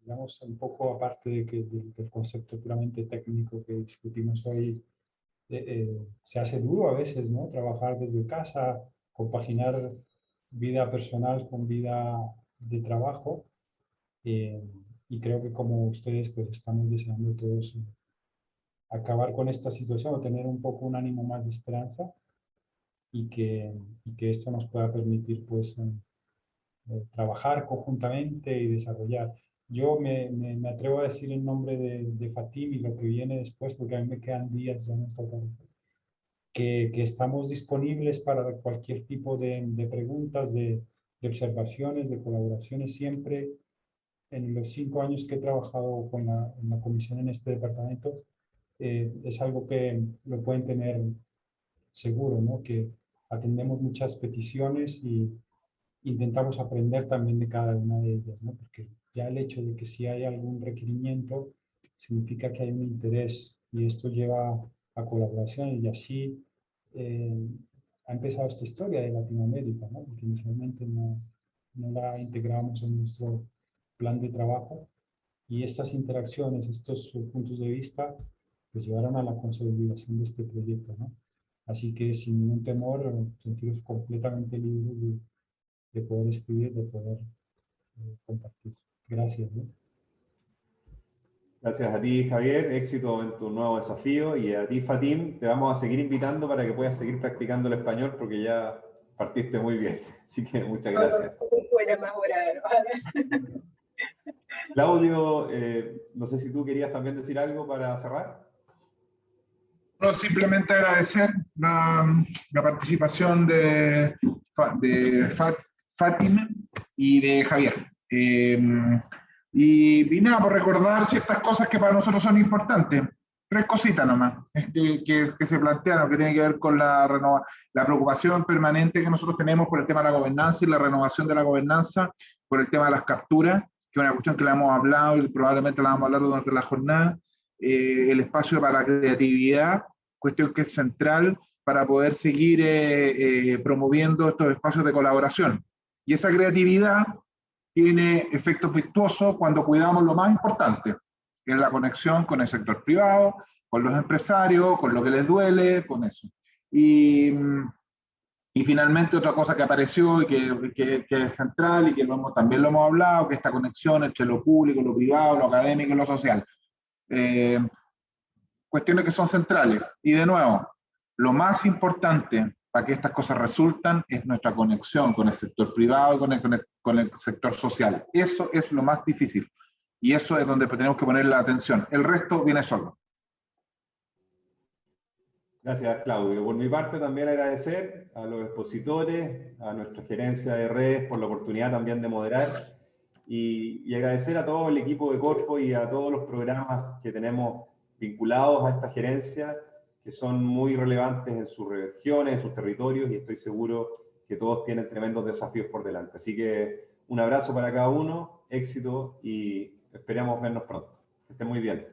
digamos, un poco aparte del concepto puramente técnico que discutimos hoy, se hace duro a veces, ¿no? Trabajar desde casa, compaginar vida personal con vida de trabajo. eh, y creo que como ustedes, pues estamos deseando todos acabar con esta situación o tener un poco un ánimo más de esperanza y que esto nos pueda permitir, pues, trabajar conjuntamente y desarrollar. Yo me atrevo a decir en nombre de Fatim y lo que viene después, porque a mí me quedan días, ya me toca decir, que estamos disponibles para cualquier tipo de preguntas, de observaciones, de colaboraciones. Siempre en los 5 años que he trabajado en la comisión en este departamento, es algo que lo pueden tener seguro, ¿no? Que atendemos muchas peticiones y intentamos aprender también de cada una de ellas, ¿no? Porque ya el hecho de que si hay algún requerimiento significa que hay un interés y esto lleva a colaboración y así ha empezado esta historia de Latinoamérica, ¿no? Porque inicialmente no la integramos en nuestro plan de trabajo y estas interacciones, estos puntos de vista, pues llevaron a la consolidación de este proyecto, ¿no? Así que sin ningún temor, sentiros completamente libres poder escribir, de poder compartir. Gracias, ¿no? Gracias a ti, Javier. Éxito en tu nuevo desafío. Y a ti, Fatim, te vamos a seguir invitando para que puedas seguir practicando el español porque ya partiste muy bien. Así que muchas gracias. Puede mejorar, ¿vale? Claudio, no sé si tú querías también decir algo para cerrar. No, simplemente agradecer la participación de Fátima y de Javier. Y nada, por recordar ciertas cosas que para nosotros son importantes. 3 cositas nomás que se plantearon, que tienen que ver con la preocupación permanente que nosotros tenemos por el tema de la gobernanza y la renovación de la gobernanza, por el tema de las capturas, que es una cuestión que la hemos hablado y probablemente la vamos a hablar durante la jornada. El espacio para la creatividad, cuestión que es central para poder seguir promoviendo estos espacios de colaboración. Y esa creatividad tiene efectos virtuosos cuando cuidamos lo más importante, que es la conexión con el sector privado, con los empresarios, con lo que les duele, con eso. Y finalmente otra cosa que apareció y que es central y que también lo hemos hablado, que esta conexión entre lo público, lo privado, lo académico y lo social. Cuestiones que son centrales. Y de nuevo, lo más importante para que estas cosas resultan es nuestra conexión con el sector privado y con el sector social. Eso es lo más difícil. Y eso es donde tenemos que poner la atención. El resto viene solo. Gracias, Claudio. Por mi parte, también agradecer a los expositores, a nuestra gerencia de redes por la oportunidad también de moderar y agradecer a todo el equipo de Corfo y a todos los programas que tenemos vinculados a esta gerencia, que son muy relevantes en sus regiones, en sus territorios, y estoy seguro que todos tienen tremendos desafíos por delante. Así que un abrazo para cada uno, éxito y esperamos vernos pronto. Que estén muy bien.